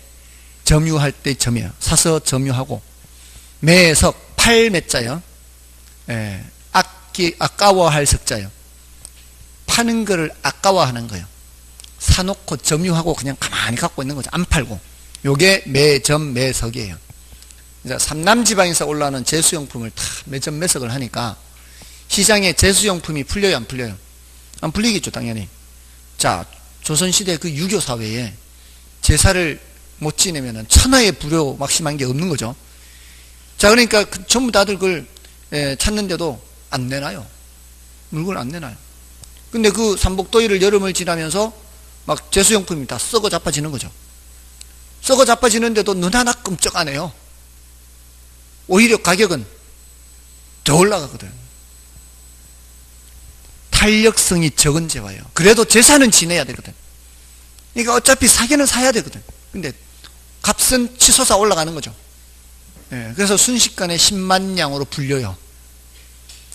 점유할 때 점이에요. 사서 점유하고 매석 팔매자예요. 아까워할 석자예요. 파는 거를 아까워하는 거예요. 사놓고 점유하고 그냥 가만히 갖고 있는 거죠. 안 팔고. 요게 매점 매석이에요. 이제 삼남지방에서 올라오는 제수용품을 다 매점매석을 하니까 시장에 제수용품이 풀려요, 안 풀려요? 안 풀리겠죠, 당연히. 자, 조선시대 그 유교 사회에 제사를 못 지내면은 천하의 불효 막 심한 게 없는 거죠. 자, 그러니까 전부 다들 그걸 찾는데도 안 내놔요. 물건을 안 내놔요. 근데 그 삼복도일을 여름을 지나면서 막 제수용품이 다 썩어 자빠지는 거죠. 썩어 자빠지는데도 눈 하나 끔쩍 안 해요. 오히려 가격은 더 올라가거든. 탄력성이 적은 재화예요. 그래도 제사는 지내야 되거든. 그러니까 어차피 사기는 사야 되거든. 근데 값은 치솟아 올라가는 거죠. 그래서 순식간에 10만 양으로 불려요.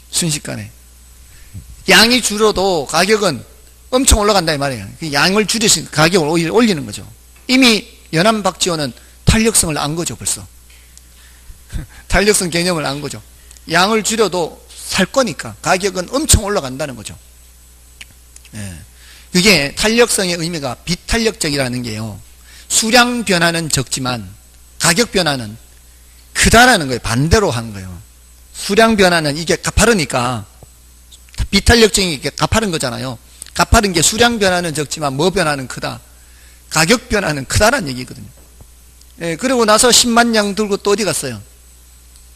순식간에. 양이 줄어도 가격은 엄청 올라간다 이 말이에요. 양을 줄여서 가격을 오히려 올리는 거죠. 이미 연암박지호는 탄력성을 안 거죠, 벌써. 탄력성 개념을 안 거죠. 양을 줄여도 살 거니까 가격은 엄청 올라간다는 거죠. 그게 탄력성의 의미가 비탄력적이라는 게요. 수량 변화는 적지만 가격 변화는 크다라는 거예요. 반대로 하는 거예요. 수량 변화는 이게 가파르니까 비탄력적인 게 가파른 거잖아요. 가파른 게 수량 변화는 적지만 뭐 변화는 크다. 가격 변화는 크다라는 얘기거든요. 그리고 나서 10만 양 들고 또 어디 갔어요?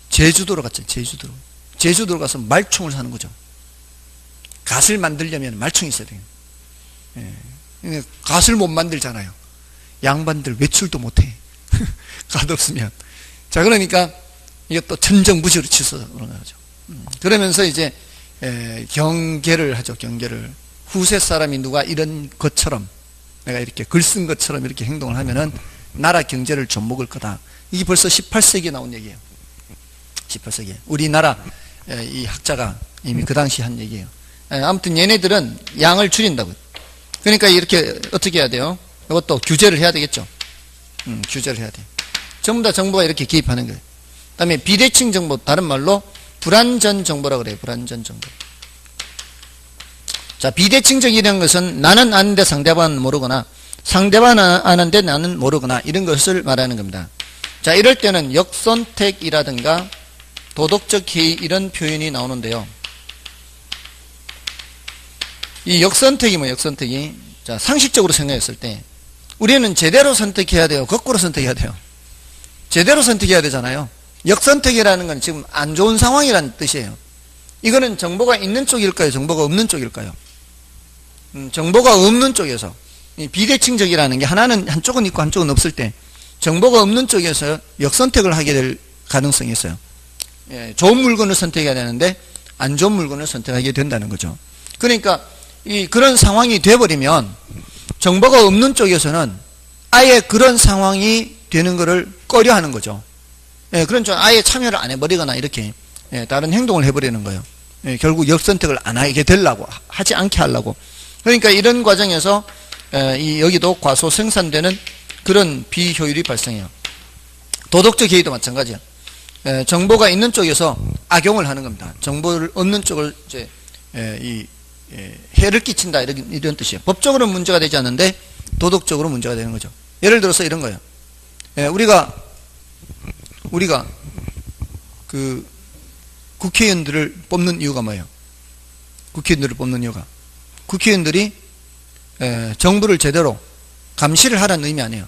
제주도로 갔죠. 제주도로. 제주도로 가서 말총을 사는 거죠. 갓을 만들려면 말총이 있어야 돼요. 갓을 못 만들잖아요. 양반들 외출도 못해. 갓 없으면. 자, 그러니까 이게 또 천정부지로 치솟아 그런 거죠. 그러면서 이제 경계를 하죠. 경계를. 후세 사람이 누가 이런 것처럼 내가 이렇게 글 쓴 것처럼 이렇게 행동을 하면은 나라 경제를 좀 먹을 거다. 이게 벌써 18세기에 나온 얘기예요. 18세기에. 우리나라 이 학자가 이미 그 당시 한 얘기예요. 아무튼 얘네들은 양을 줄인다고. 그러니까 이렇게 어떻게 해야 돼요? 이것도 규제를 해야 되겠죠. 규제를 해야 돼요. 전부 다 정부가 이렇게 개입하는 거예요. 그 다음에 비대칭 정보, 다른 말로 불완전 정보라고 그래요. 불완전 정보. 자, 비대칭적이라는 것은 나는 아는데 상대방은 모르거나 상대방은 아는데 나는 모르거나 이런 것을 말하는 겁니다. 자, 이럴 때는 역선택이라든가 도덕적 해이 이런 표현이 나오는데요. 이 역선택이 뭐예요? 역선택이. 자, 상식적으로 생각했을 때 우리는 제대로 선택해야 돼요? 거꾸로 선택해야 돼요? 제대로 선택해야 되잖아요. 역선택이라는 건 지금 안 좋은 상황이라는 뜻이에요. 이거는 정보가 있는 쪽일까요? 정보가 없는 쪽일까요? 정보가 없는 쪽에서 비대칭적이라는 게 하나는 한쪽은 있고 한쪽은 없을 때 정보가 없는 쪽에서 역선택을 하게 될 가능성이 있어요. 좋은 물건을 선택해야 되는데 안 좋은 물건을 선택하게 된다는 거죠. 그러니까 그런 상황이 돼버리면 정보가 없는 쪽에서는 아예 그런 상황이 되는 것을 꺼려하는 거죠. 그런 쪽 아예 참여를 안 해버리거나 이렇게 다른 행동을 해버리는 거예요. 결국 역선택을 안 하게 되려고 하지 않게 하려고. 그러니까 이런 과정에서 여기도 과소 생산되는 그런 비효율이 발생해요. 도덕적 해이도 마찬가지예요. 정보가 있는 쪽에서 악용을 하는 겁니다. 정보를 없는 쪽을 이제 해를 끼친다 이런 뜻이에요. 법적으로는 문제가 되지 않는데 도덕적으로 문제가 되는 거죠. 예를 들어서 이런 거예요. 우리가 그 국회의원들을 뽑는 이유가 뭐예요? 국회의원들을 뽑는 이유가 국회의원들이 정부를 제대로 감시를 하라는 의미 아니에요.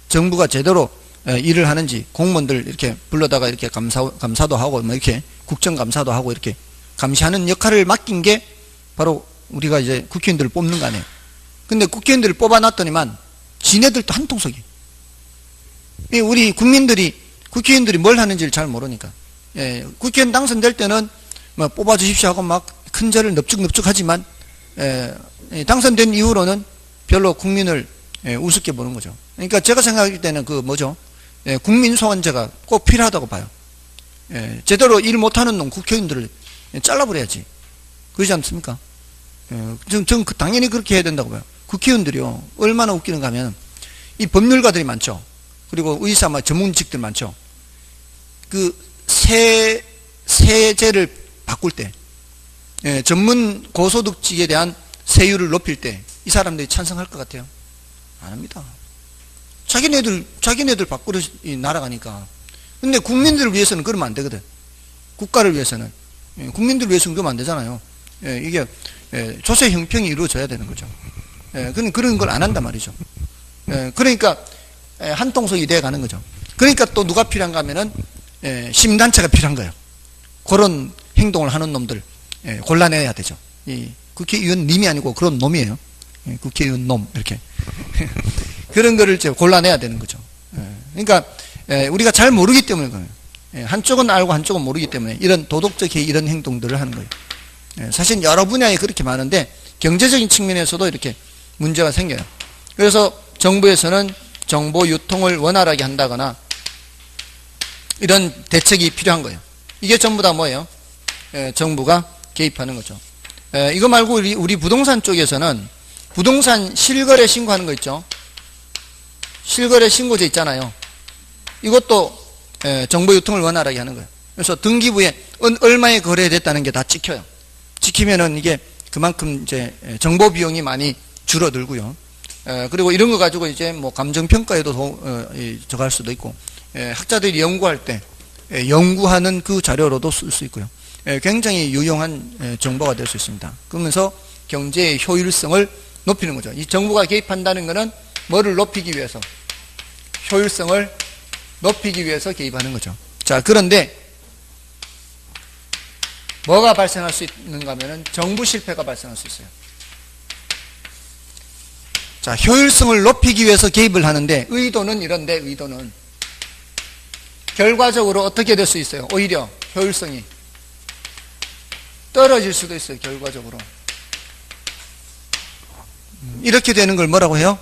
정부가 제대로 일을 하는지 공무원들 이렇게 불러다가 이렇게 감사도 하고 뭐 이렇게 국정감사도 하고 이렇게 감시하는 역할을 맡긴 게 바로 우리가 이제 국회의원들을 뽑는 거 아니에요. 근데 국회의원들을 뽑아놨더니만 지네들도 한통속이. 우리 국회의원들이 뭘 하는지를 잘 모르니까. 국회의원 당선될 때는 뭐 뽑아주십시오 하고 막 큰절을 넙죽넙죽하지만 당선된 이후로는 별로 국민을 우습게 보는 거죠. 그러니까 제가 생각할 때는 그 뭐죠? 국민소환제가 꼭 필요하다고 봐요. 제대로 일 못하는 놈 국회의원들을 잘라버려야지. 그러지 않습니까? 전 당연히 그렇게 해야 된다고 봐요. 국회의원들이요, 얼마나 웃기는가 하면, 이 법률가들이 많죠. 그리고 의사, 전문직들 많죠. 그, 세제를 바꿀 때, 전문 고소득직에 대한 세율을 높일 때, 이 사람들이 찬성할 것 같아요? 안 합니다. 자기네들 밖으로 날아가니까, 근데 국민들을 위해서는 그러면 안 되거든. 국가를 위해서는. 국민들을 위해서는 그러면 안 되잖아요. 이게 조세 형평이 이루어져야 되는 거죠. 그런 걸 안 한단 말이죠. 그러니까 한통속이 돼 가는 거죠. 그러니까 또 누가 필요한가 하면은 시민단체가 필요한 거예요. 그런 행동을 하는 놈들 골라내야 되죠. 이 국회의원님이 아니고 그런 놈이에요. 국회의원 놈 이렇게 그런 거를 이제 골라내야 되는 거죠. 그러니까 우리가 잘 모르기 때문에 그래요. 한쪽은 알고 한쪽은 모르기 때문에 이런 도덕적 이런 행동들을 하는 거예요. 사실 여러 분야에 그렇게 많은데 경제적인 측면에서도 이렇게 문제가 생겨요. 그래서 정부에서는 정보 유통을 원활하게 한다거나 이런 대책이 필요한 거예요. 이게 전부 다 뭐예요? 정부가 개입하는 거죠. 이거 말고 우리 부동산 쪽에서는 부동산 실거래 신고하는 거 있죠. 실거래 신고제 있잖아요. 이것도 정보 유통을 원활하게 하는 거예요. 그래서 등기부에 얼마에 거래됐다는 게 다 찍혀요. 찍히면은 이게 그만큼 이제 정보 비용이 많이 줄어들고요. 그리고 이런 거 가지고 이제 뭐 감정평가에도 저갈 수도 있고, 학자들이 연구할 때 연구하는 그 자료로도 쓸 수 있고요. 굉장히 유용한 정보가 될 수 있습니다. 그러면서 경제의 효율성을 높이는 거죠. 이 정부가 개입한다는 것은 뭐를 높이기 위해서? 효율성을 높이기 위해서 개입하는 거죠. 자, 그런데 뭐가 발생할 수 있는가 하면은 정부 실패가 발생할 수 있어요. 자, 효율성을 높이기 위해서 개입을 하는데 의도는 이런데 의도는 결과적으로 어떻게 될 수 있어요? 오히려 효율성이 떨어질 수도 있어요. 결과적으로. 이렇게 되는 걸 뭐라고 해요?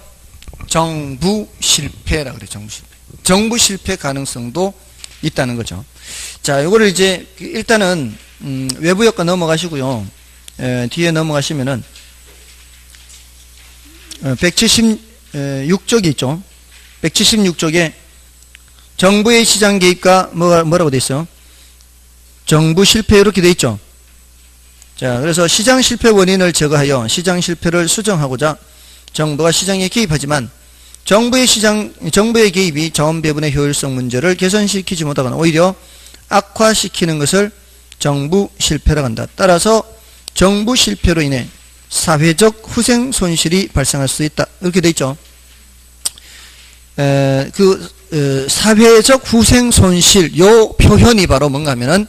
정부 실패라고 그래요. 정부 실패. 정부 실패 가능성도 있다는 거죠. 자, 요거를 이제 일단은 외부 효과 넘어가시고요. 뒤에 넘어가시면은 176쪽이 있죠. 176쪽에 정부의 시장 개입과 뭐라고 돼 있어요? 정부 실패 이렇게 돼 있죠. 자, 그래서 시장 실패 원인을 제거하여 시장 실패를 수정하고자 정부가 시장에 개입하지만 정부의 개입이 자원 배분의 효율성 문제를 개선시키지 못하거나 오히려 악화시키는 것을 정부 실패라고 한다. 따라서 정부 실패로 인해 사회적 후생 손실이 발생할 수 있다. 이렇게 돼 있죠. 사회적 후생 손실 요 표현이 바로 뭔가 하면은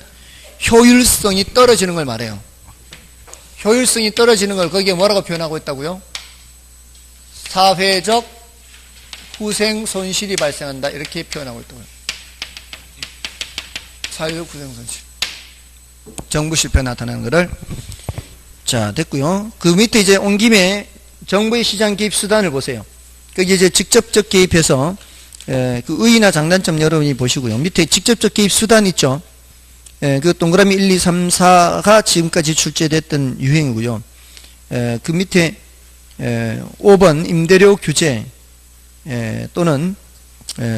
효율성이 떨어지는 걸 말해요. 효율성이 떨어지는 걸 거기에 뭐라고 표현하고 있다고요? 사회적 후생 손실이 발생한다. 이렇게 표현하고 있다고요. 사회적 후생 손실. 정부 실패 나타나는 것을. 자, 됐고요. 그 밑에 이제 온 김에 정부의 시장 개입 수단을 보세요. 거기 이제 직접적 개입해서 그 의의나 장단점 여러분이 보시고요. 밑에 직접적 개입 수단 있죠. 그 동그라미 1, 2, 3, 4가 지금까지 출제됐던 유행이고요. 그 밑에 5번 임대료 규제 또는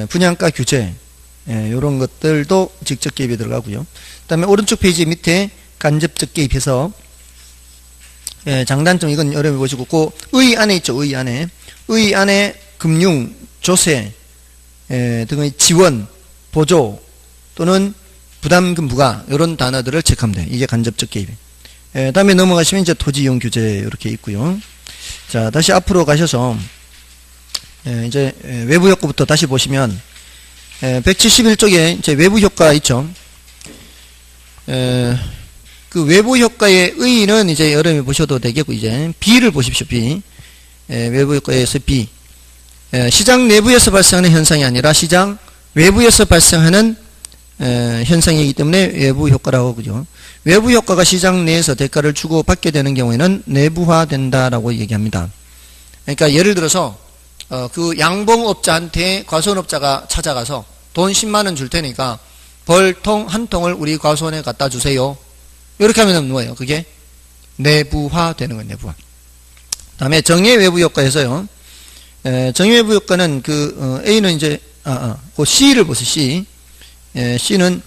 분양가 규제 이런 것들도 직접 개입이 들어가고요. 그 다음에 오른쪽 페이지 밑에 간접적 개입해서 장단점 이건 여러분이 보시고 그 의 안에 있죠. 의 안에 금융, 조세 등의 지원, 보조 또는 부담금 부과 이런 단어들을 체크하면 돼요. 이게 간접적 개입. 다음에 넘어가시면 이제 토지 이용 규제 이렇게 있고요. 자, 다시 앞으로 가셔서 이제 외부 효과부터 다시 보시면 171쪽에 이제 외부 효과 있죠. 그 외부 효과의 의의는 이제 여러분이 보셔도 되겠고 이제 B를 보십시오. B. 외부 효과에서 B. 시장 내부에서 발생하는 현상이 아니라 시장 외부에서 발생하는 현상이기 때문에 외부 효과라고 하죠. 외부 효과가 시장 내에서 대가를 주고 받게 되는 경우에는 내부화된다라고 얘기합니다. 그러니까 예를 들어서 그 양봉업자한테 과수원업자가 찾아가서 돈 10만 원 줄 테니까 벌통 한 통을 우리 과수원에 갖다 주세요. 이렇게 하면 뭐예요? 그게 내부화되는 거예요. 내부화. 다음에 정의 외부 효과에서요. 정의 외부 효과는 그 A는 이제 그 C를 보세요. C. C는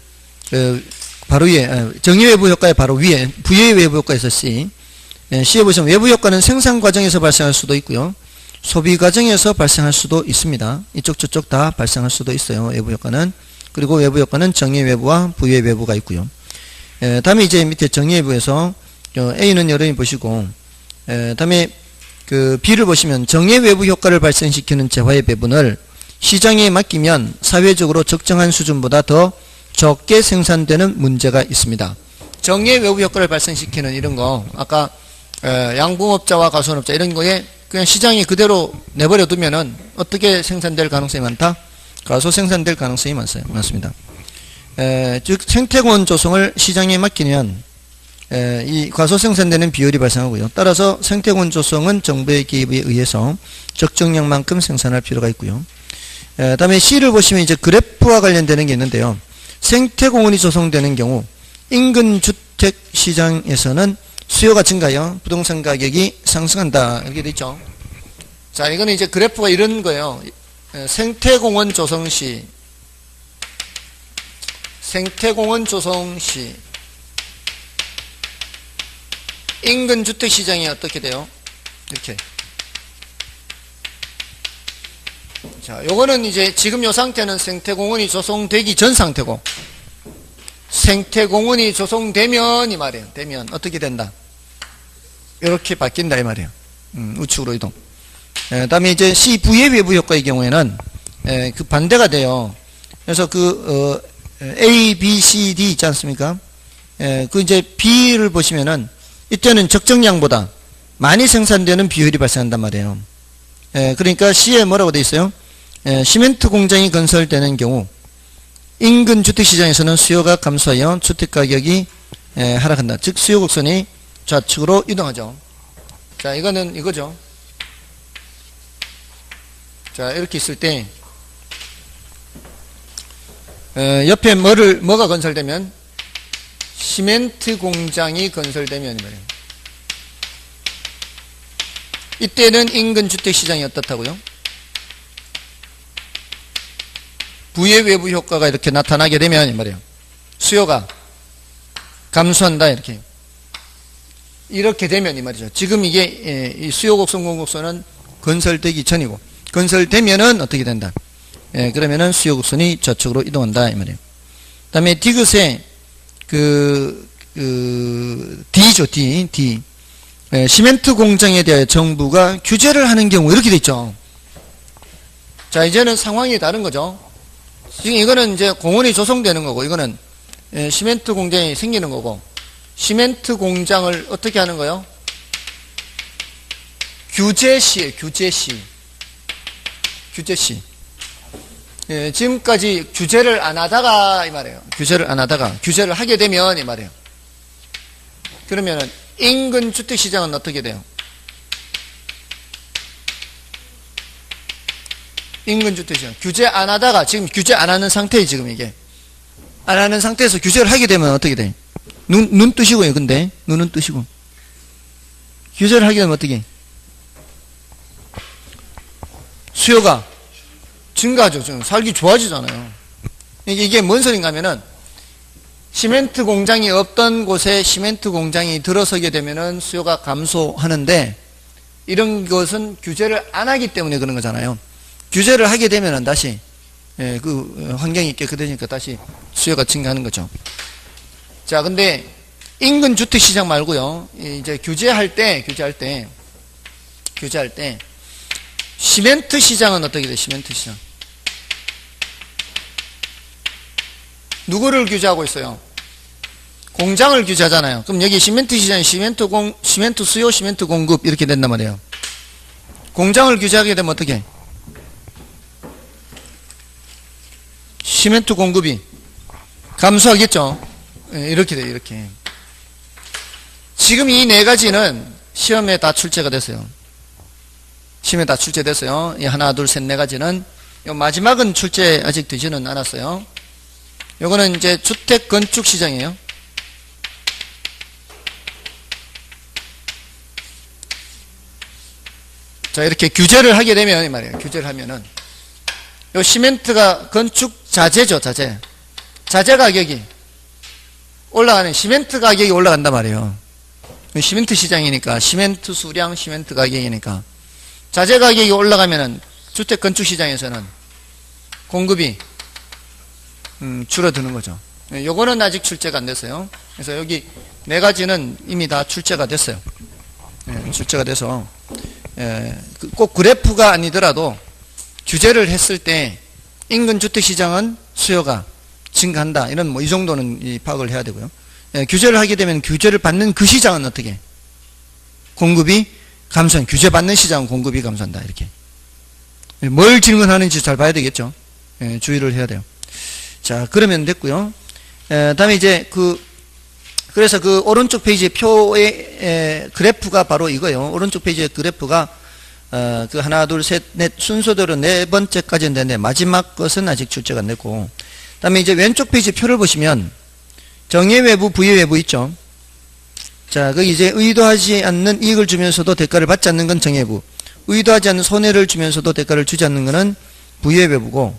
바로 위에 정의 외부 효과의 바로 위에 부의 외부 효과에서 C. C에 보시면 외부 효과는 생산 과정에서 발생할 수도 있고요. 소비 과정에서 발생할 수도 있습니다. 이쪽 저쪽 다 발생할 수도 있어요. 외부 효과는. 그리고 외부 효과는 정의 외부와 부의 외부가 있고요. 다음에 이제 밑에 정의 외부에서 A는 여러분이 보시고, 다음에 그 B를 보시면 정의 외부 효과를 발생시키는 재화의 배분을 시장에 맡기면 사회적으로 적정한 수준보다 더 적게 생산되는 문제가 있습니다. 정의 외부 효과를 발생시키는 이런 거, 아까 양봉업자와 가수원업자 이런 거에 그냥 시장이 그대로 내버려 두면은 어떻게 생산될 가능성이 많다? 가소 생산될 가능성이 많습니다. 즉 생태공원 조성을 시장에 맡기면 이 과소 생산되는 비율이 발생하고요. 따라서 생태공원 조성은 정부의 개입에 의해서 적정량만큼 생산할 필요가 있고요. 다음에 C를 보시면 이제 그래프와 관련되는 게 있는데요. 생태공원이 조성되는 경우 인근 주택 시장에서는 수요가 증가하여 부동산 가격이 상승한다. 이렇게 돼 있죠. 자, 이거는 이제 그래프가 이런 거예요. 생태공원 조성 시 인근 주택 시장이 어떻게 돼요? 이렇게. 자, 요거는 이제 지금 요 상태는 생태공원이 조성되기 전 상태고, 생태공원이 조성되면 이 말이에요. 되면 어떻게 된다? 이렇게 바뀐다 이 말이에요. 우측으로 이동. 다음에 이제 C 부의 외부 효과의 경우에는 그 반대가 돼요. 그래서 그 A, B, C, D 있지 않습니까? 그 이제 B를 보시면은 이때는 적정량보다 많이 생산되는 비율이 발생한단 말이에요. 그러니까 C에 뭐라고 되어 있어요? 시멘트 공장이 건설되는 경우 인근 주택시장에서는 수요가 감소하여 주택가격이 하락한다. 즉 수요 곡선이 좌측으로 이동하죠. 자, 이거는 이거죠. 자, 이렇게 있을 때 옆에 뭐가 건설되면 시멘트 공장이 건설되면 말이에요. 이때는 인근 주택시장이 어떻다고요? 부의 외부 효과가 이렇게 나타나게 되면 말이에요. 수요가 감소한다 이렇게 되면 이 말이죠. 지금 이게 이 수요 곡선 공곡선은 건설되기 전이고 건설되면은 어떻게 된다? 그러면은 수요 곡선이 좌측으로 이동한다 이 말이에요. 그다음에 디귿에 D죠, D. 시멘트 공장에 대하여 정부가 규제를 하는 경우 이렇게 돼 있죠. 자, 이제는 상황이 다른 거죠. 지금 이거는 이제 공원이 조성되는 거고, 이거는 시멘트 공장이 생기는 거고, 시멘트 공장을 어떻게 하는 거요? 규제시에요, 규제시. 지금까지 규제를 안 하다가 이 말이에요. 규제를 하게 되면 이 말이에요. 그러면은 인근 주택시장은 어떻게 돼요? 인근 주택시장 규제 안 하다가 지금 규제 안 하는 상태에 지금 이게 안 하는 상태에서 규제를 하게 되면 어떻게 돼? 눈 뜨시고요. 근데 눈은 뜨시고 규제를 하게 되면 어떻게? 수요가 증가하죠. 지금 살기 좋아지잖아요. 이게 뭔 소린가 하면은 시멘트 공장이 없던 곳에 시멘트 공장이 들어서게 되면은 수요가 감소하는데 이런 것은 규제를 안 하기 때문에 그런 거잖아요. 규제를 하게 되면은 다시 그 환경이 깨끗해지니까 다시 수요가 증가하는 거죠. 자, 근데 인근 주택 시장 말고요. 이제 규제할 때 시멘트 시장은 어떻게 돼요? 시멘트 시장. 누구를 규제하고 있어요? 공장을 규제하잖아요. 그럼 여기 시멘트 시장이 시멘트 수요, 시멘트 공급 이렇게 된단 말이에요. 공장을 규제하게 되면 어떻게 해? 시멘트 공급이 감소하겠죠. 이렇게 돼요. 이렇게. 지금 이 네 가지는 시험에 다 출제가 됐어요. 시험에 다 출제됐어요. 이 하나, 둘, 셋, 네 가지는. 마지막은 출제 아직 되지는 않았어요. 요거는 이제 주택 건축 시장이에요. 자, 이렇게 규제를 하게 되면, 이 말이에요. 규제를 하면은. 요 시멘트가 건축 자재죠, 자재. 자재 가격이 올라가는, 시멘트 가격이 올라간단 말이에요. 시멘트 시장이니까, 시멘트 수량, 시멘트 가격이니까. 자재 가격이 올라가면은, 주택 건축 시장에서는 공급이 줄어드는 거죠. 요거는 아직 출제가 안 됐어요. 그래서 여기 네 가지는 이미 다 출제가 됐어요. 출제가 돼서 꼭 그래프가 아니더라도 규제를 했을 때 인근 주택시장은 수요가 증가한다. 이런 뭐 이 정도는 파악을 해야 되고요. 규제를 하게 되면 규제를 받는 그 시장은 어떻게? 공급이 감소한, 규제받는 시장은 공급이 감소한다. 이렇게. 뭘 질문하는지 잘 봐야 되겠죠. 주의를 해야 돼요. 자, 그러면 됐고요. 다음에 이제 그래서 그 오른쪽 페이지의 표의 그래프가 바로 이거예요. 오른쪽 페이지의 그래프가 그 하나, 둘, 셋, 넷 순서대로 네 번째까지는 되는데 마지막 것은 아직 출제가 안 됐고, 다음에 이제 왼쪽 페이지 표를 보시면 정예외부, 부예외부 있죠. 자, 그 이제 의도하지 않는 이익을 주면서도 대가를 받지 않는 건 정예부, 의도하지 않는 손해를 주면서도 대가를 주지 않는 것은 부예외부고,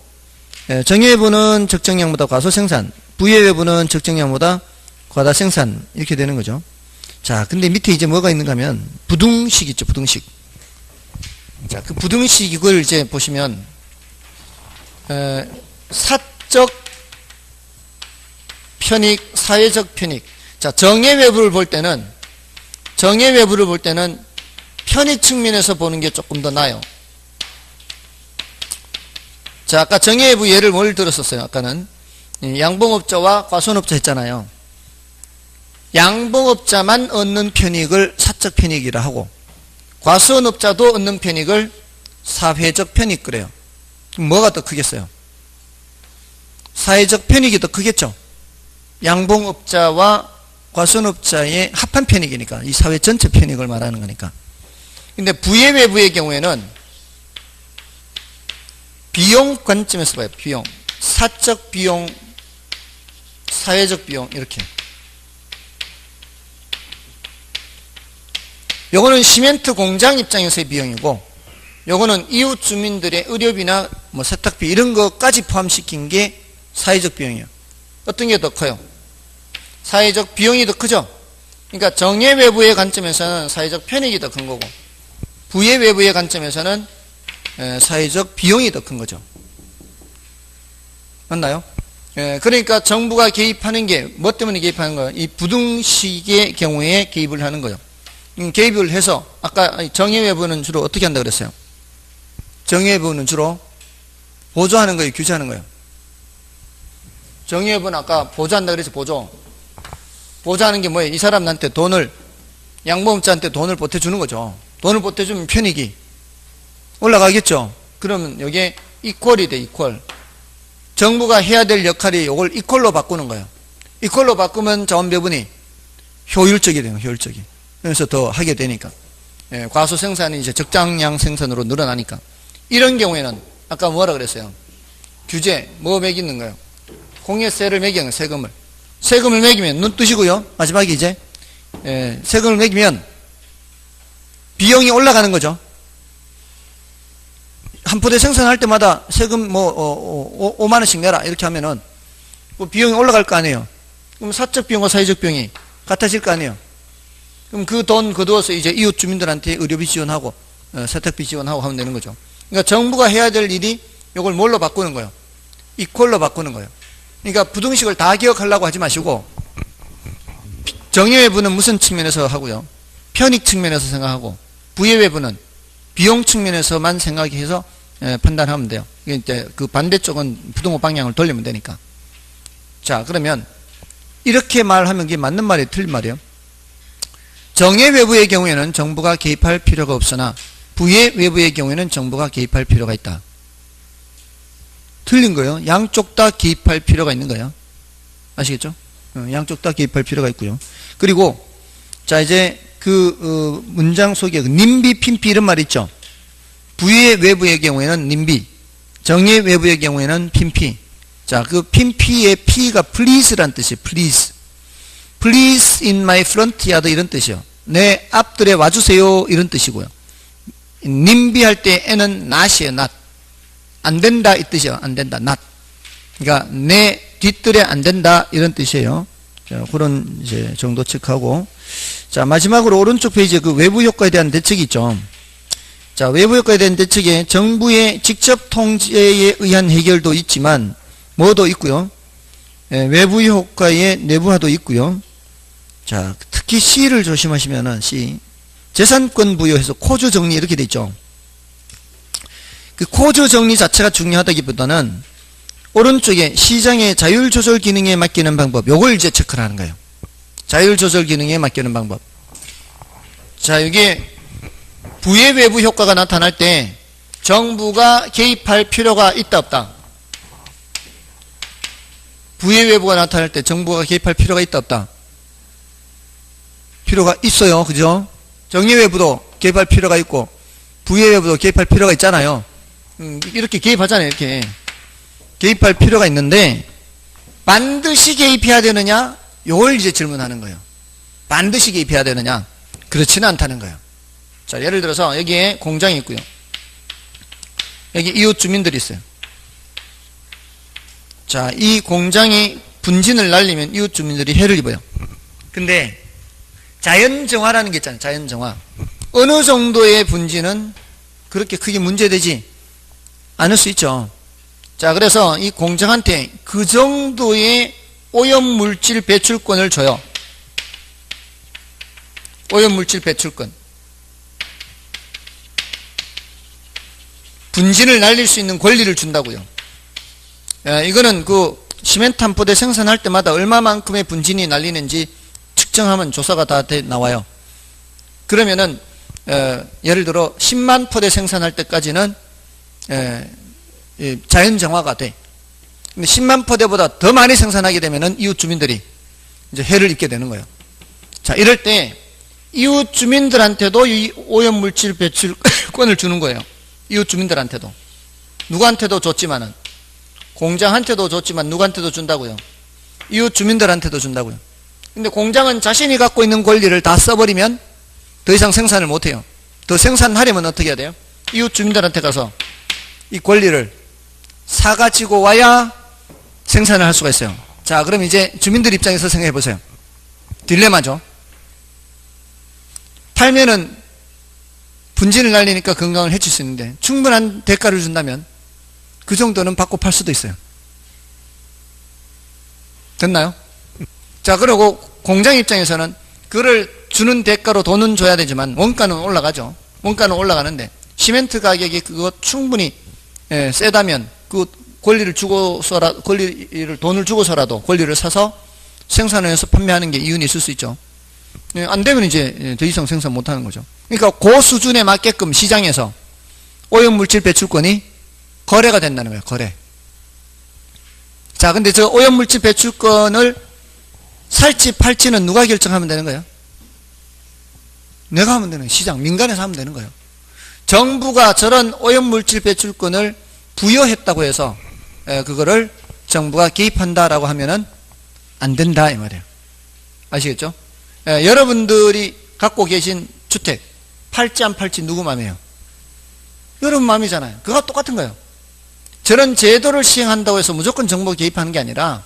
정예외부는 적정량보다 과소생산, 부예외부는 적정량보다 과다생산, 이렇게 되는 거죠. 자, 근데 밑에 이제 뭐가 있는가 하면 부등식 있죠. 부등식. 자, 그 부등식 이걸 이제 보시면 사적 편익, 사회적 편익. 자, 정예외부를 볼 때는 편익 측면에서 보는 게 조금 더 나아요. 자, 아까 정예외부 예를 뭘 들었었어요? 아까는 양봉업자와 과손업자 했잖아요. 양봉업자만 얻는 편익을 사적 편익이라 하고, 과수원업자도 얻는 편익을 사회적 편익 그래요. 그럼 뭐가 더 크겠어요? 사회적 편익이 더 크겠죠. 양봉업자와 과수원업자의 합한 편익이니까, 이 사회 전체 편익을 말하는 거니까. 근데 부예외부의 경우에는 비용 관점에서 봐요. 비용, 사적 비용, 사회적 비용, 이렇게. 요거는 시멘트 공장 입장에서의 비용이고, 요거는 이웃 주민들의 의료비나 뭐 세탁비 이런 것까지 포함시킨 게 사회적 비용이에요. 어떤 게 더 커요? 사회적 비용이 더 크죠? 그러니까 정예외부의 관점에서는 사회적 편익이 더 큰 거고, 부예외부의 관점에서는 사회적 비용이 더 큰 거죠. 맞나요? 그러니까 정부가 개입하는 게 뭐 때문에 개입하는 거예요? 이 부등식의 경우에 개입을 하는 거예요. 개입을 해서, 아까 정예외부는 주로 어떻게 한다 그랬어요? 정예외부는 주로 보조하는 거예요, 규제하는 거예요? 정예외부는 아까 보조한다 그래서 보조하는 게 뭐예요? 이 사람한테 양봉업자한테 돈을 보태주는 거죠. 돈을 보태주면 편익이 올라가겠죠. 그러면 여기에 이퀄이 돼, 이퀄. 정부가 해야 될 역할이 이걸 이퀄로 바꾸는 거예요. 이퀄로 바꾸면 자원 배분이 효율적이 돼요, 효율적이. 그래서 더 하게 되니까. 과소 생산이 이제 적장량 생산으로 늘어나니까. 이런 경우에는 아까 뭐라 그랬어요? 규제, 뭐 매기는 거예요? 공예세를 매기는 거예요, 세금을 매기면, 눈 뜨시고요. 마지막에 이제, 세금을 매기면 비용이 올라가는 거죠. 한 포대 생산할 때마다 세금 5만원씩 내라. 이렇게 하면은 뭐 비용이 올라갈 거 아니에요. 그럼 사적 비용과 사회적 비용이 같아질 거 아니에요. 그럼 그 돈 거두어서 이제 이웃 주민들한테 의료비 지원하고, 세탁비 지원하고 하면 되는 거죠. 그러니까 정부가 해야 될 일이 이걸 뭘로 바꾸는 거예요? 이퀄로 바꾸는 거예요. 그러니까 부등식을 다 기억하려고 하지 마시고, 정예외부는 무슨 측면에서 하고요? 편익 측면에서 생각하고, 부예외부는 비용 측면에서만 생각해서 판단하면 돼요. 이제 그 반대쪽은 부동호 방향을 돌리면 되니까. 자, 그러면 이렇게 말하면 이게 맞는 말이에요, 틀린 말이에요? 정예외부의 경우에는 정부가 개입할 필요가 없으나 부예외부의 경우에는 정부가 개입할 필요가 있다. 틀린 거예요. 양쪽 다 개입할 필요가 있는 거예요. 아시겠죠? 양쪽 다 개입할 필요가 있고요. 그리고 자, 이제 문장 속에 님비, 핀피 이런 말 있죠. 부예외부의 경우에는 님비, 정예외부의 경우에는 핀피. 자, 그 핀피의 P가 please란 뜻이에요. Please in my front yard 이런 뜻이요. 내 앞들에 와주세요 이런 뜻이고요. 님비 할 때 N은 not이에요. not. 안 된다 이 뜻이에요. 안 된다. not. 그러니까 내 뒷뜰에 안 된다 이런 뜻이에요. 자, 그런 이제 정도 체크하고, 자, 마지막으로 오른쪽 페이지에 그 외부 효과에 대한 대책이 있죠. 자, 외부 효과에 대한 대책에 정부의 직접 통제에 의한 해결도 있지만 뭐도 있고요. 외부 효과의 내부화도 있고요. 자, 특히 C를 조심하시면은 C 재산권 부여해서 코조 정리 이렇게 돼 있죠. 그 코조 정리 자체가 중요하다기보다는 오른쪽에 시장의 자율 조절 기능에 맡기는 방법, 요걸 이제 체크를 하는 거예요. 자율 조절 기능에 맡기는 방법. 자, 이게 부의 외부 효과가 나타날 때 정부가 개입할 필요가 있다 없다. 부의 외부가 나타날 때 정부가 개입할 필요가 있다 없다. 필요가 있어요. 그죠? 정의 외부도 개입할 필요가 있고 부의 외부도 개입할 필요가 있잖아요. 이렇게 개입하잖아요. 이렇게 개입할 필요가 있는데 반드시 개입해야 되느냐? 요걸 이제 질문하는 거예요. 반드시 개입해야 되느냐? 그렇지는 않다는 거예요. 자, 예를 들어서 여기에 공장이 있고요. 여기 이웃 주민들이 있어요. 자, 이 공장이 분진을 날리면 이웃 주민들이 해를 입어요. 근데 자연정화라는 게 있잖아요. 자연정화. 어느 정도의 분진은 그렇게 크게 문제되지 않을 수 있죠. 자, 그래서 이 공장한테 그 정도의 오염물질 배출권을 줘요. 오염물질 배출권. 분진을 날릴 수 있는 권리를 준다고요. 이거는 그 시멘트 한 포대 생산할 때마다 얼마만큼의 분진이 날리는지 측정하면 조사가 다 나와요. 그러면은 예를 들어 10만 포대 생산할 때까지는 자연정화가 돼. 근데 10만 포대보다 더 많이 생산하게 되면은 이웃 주민들이 이제 해를 입게 되는 거예요. 자, 이럴 때 이웃 주민들한테도 이 오염물질 배출권을 주는 거예요. 이웃 주민들한테도. 누구한테도 줬지만은 공장한테도 줬지만 누구한테도 준다고요. 이웃 주민들한테도 준다고요. 근데 공장은 자신이 갖고 있는 권리를 다 써버리면 더 이상 생산을 못해요. 더 생산하려면 어떻게 해야 돼요? 이웃 주민들한테 가서 이 권리를 사가지고 와야 생산을 할 수가 있어요. 자, 그럼 이제 주민들 입장에서 생각해 보세요. 딜레마죠. 팔면은 분진을 날리니까 건강을 해칠 수 있는데 충분한 대가를 준다면 그 정도는 받고 팔 수도 있어요. 됐나요? 자, 그리고 공장 입장에서는 그를 주는 대가로 돈은 줘야 되지만 원가는 올라가죠. 원가는 올라가는데 시멘트 가격이 그거 충분히 세다면 그 권리를 돈을 주고서라도 권리를 사서 생산해서 판매하는 게 이윤이 있을 수 있죠. 안 되면 이제 더 이상 생산 못 하는 거죠. 그러니까 그 수준에 맞게끔 시장에서 오염물질 배출권이 거래가 된다는 거예요. 거래. 자, 근데 저 오염물질 배출권을 살지 팔지는 누가 결정하면 되는 거예요? 내가 하면 되는 거예요. 시장, 민간에서 하면 되는 거예요. 정부가 저런 오염물질 배출권을 부여했다고 해서 그거를 정부가 개입한다라고 하면은 안 된다 이 말이에요. 아시겠죠? 여러분들이 갖고 계신 주택 팔지 안 팔지 누구 맘이에요? 여러분 맘이잖아요. 그거 똑같은 거예요. 저런 제도를 시행한다고 해서 무조건 정부가 개입하는 게 아니라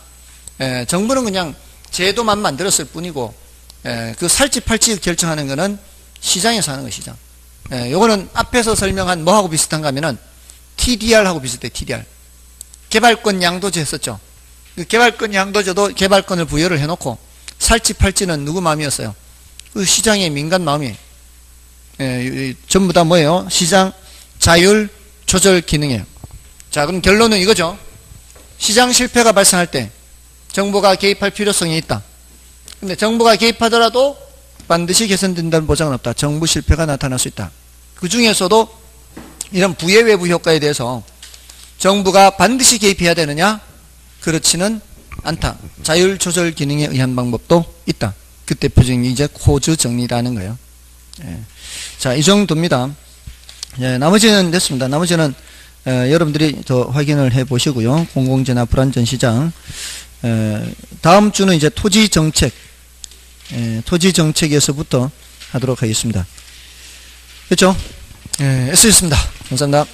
정부는 그냥 제도만 만들었을 뿐이고 그 살지 팔지 결정하는 거는 시장에서 하는 거예요. 시장. 요거는 앞에서 설명한 뭐하고 비슷한가 하면은 TDR하고 비슷해. TDR. 개발권 양도제 했었죠. 그 개발권 양도제도 개발권을 부여를 해놓고 살지 팔지는 누구 마음이었어요? 그 시장의 민간 마음이에요. 전부 다 뭐예요? 시장 자율 조절 기능이에요. 자, 그럼 결론은 이거죠. 시장 실패가 발생할 때 정부가 개입할 필요성이 있다. 근데 정부가 개입하더라도 반드시 개선된다는 보장은 없다. 정부 실패가 나타날 수 있다. 그 중에서도 이런 부의 외부 효과에 대해서 정부가 반드시 개입해야 되느냐? 그렇지는 않다. 자율 조절 기능에 의한 방법도 있다. 그 대표적인 게 이제 코즈 정리라는 거예요. 자, 이 정도입니다. 나머지는 됐습니다. 나머지는 여러분들이 더 확인을 해 보시고요. 공공재나 불안전 시장. 다음 주는 이제 토지 정책, 토지 정책에서부터 하도록 하겠습니다. 됐죠? 수고하셨습니다. 감사합니다.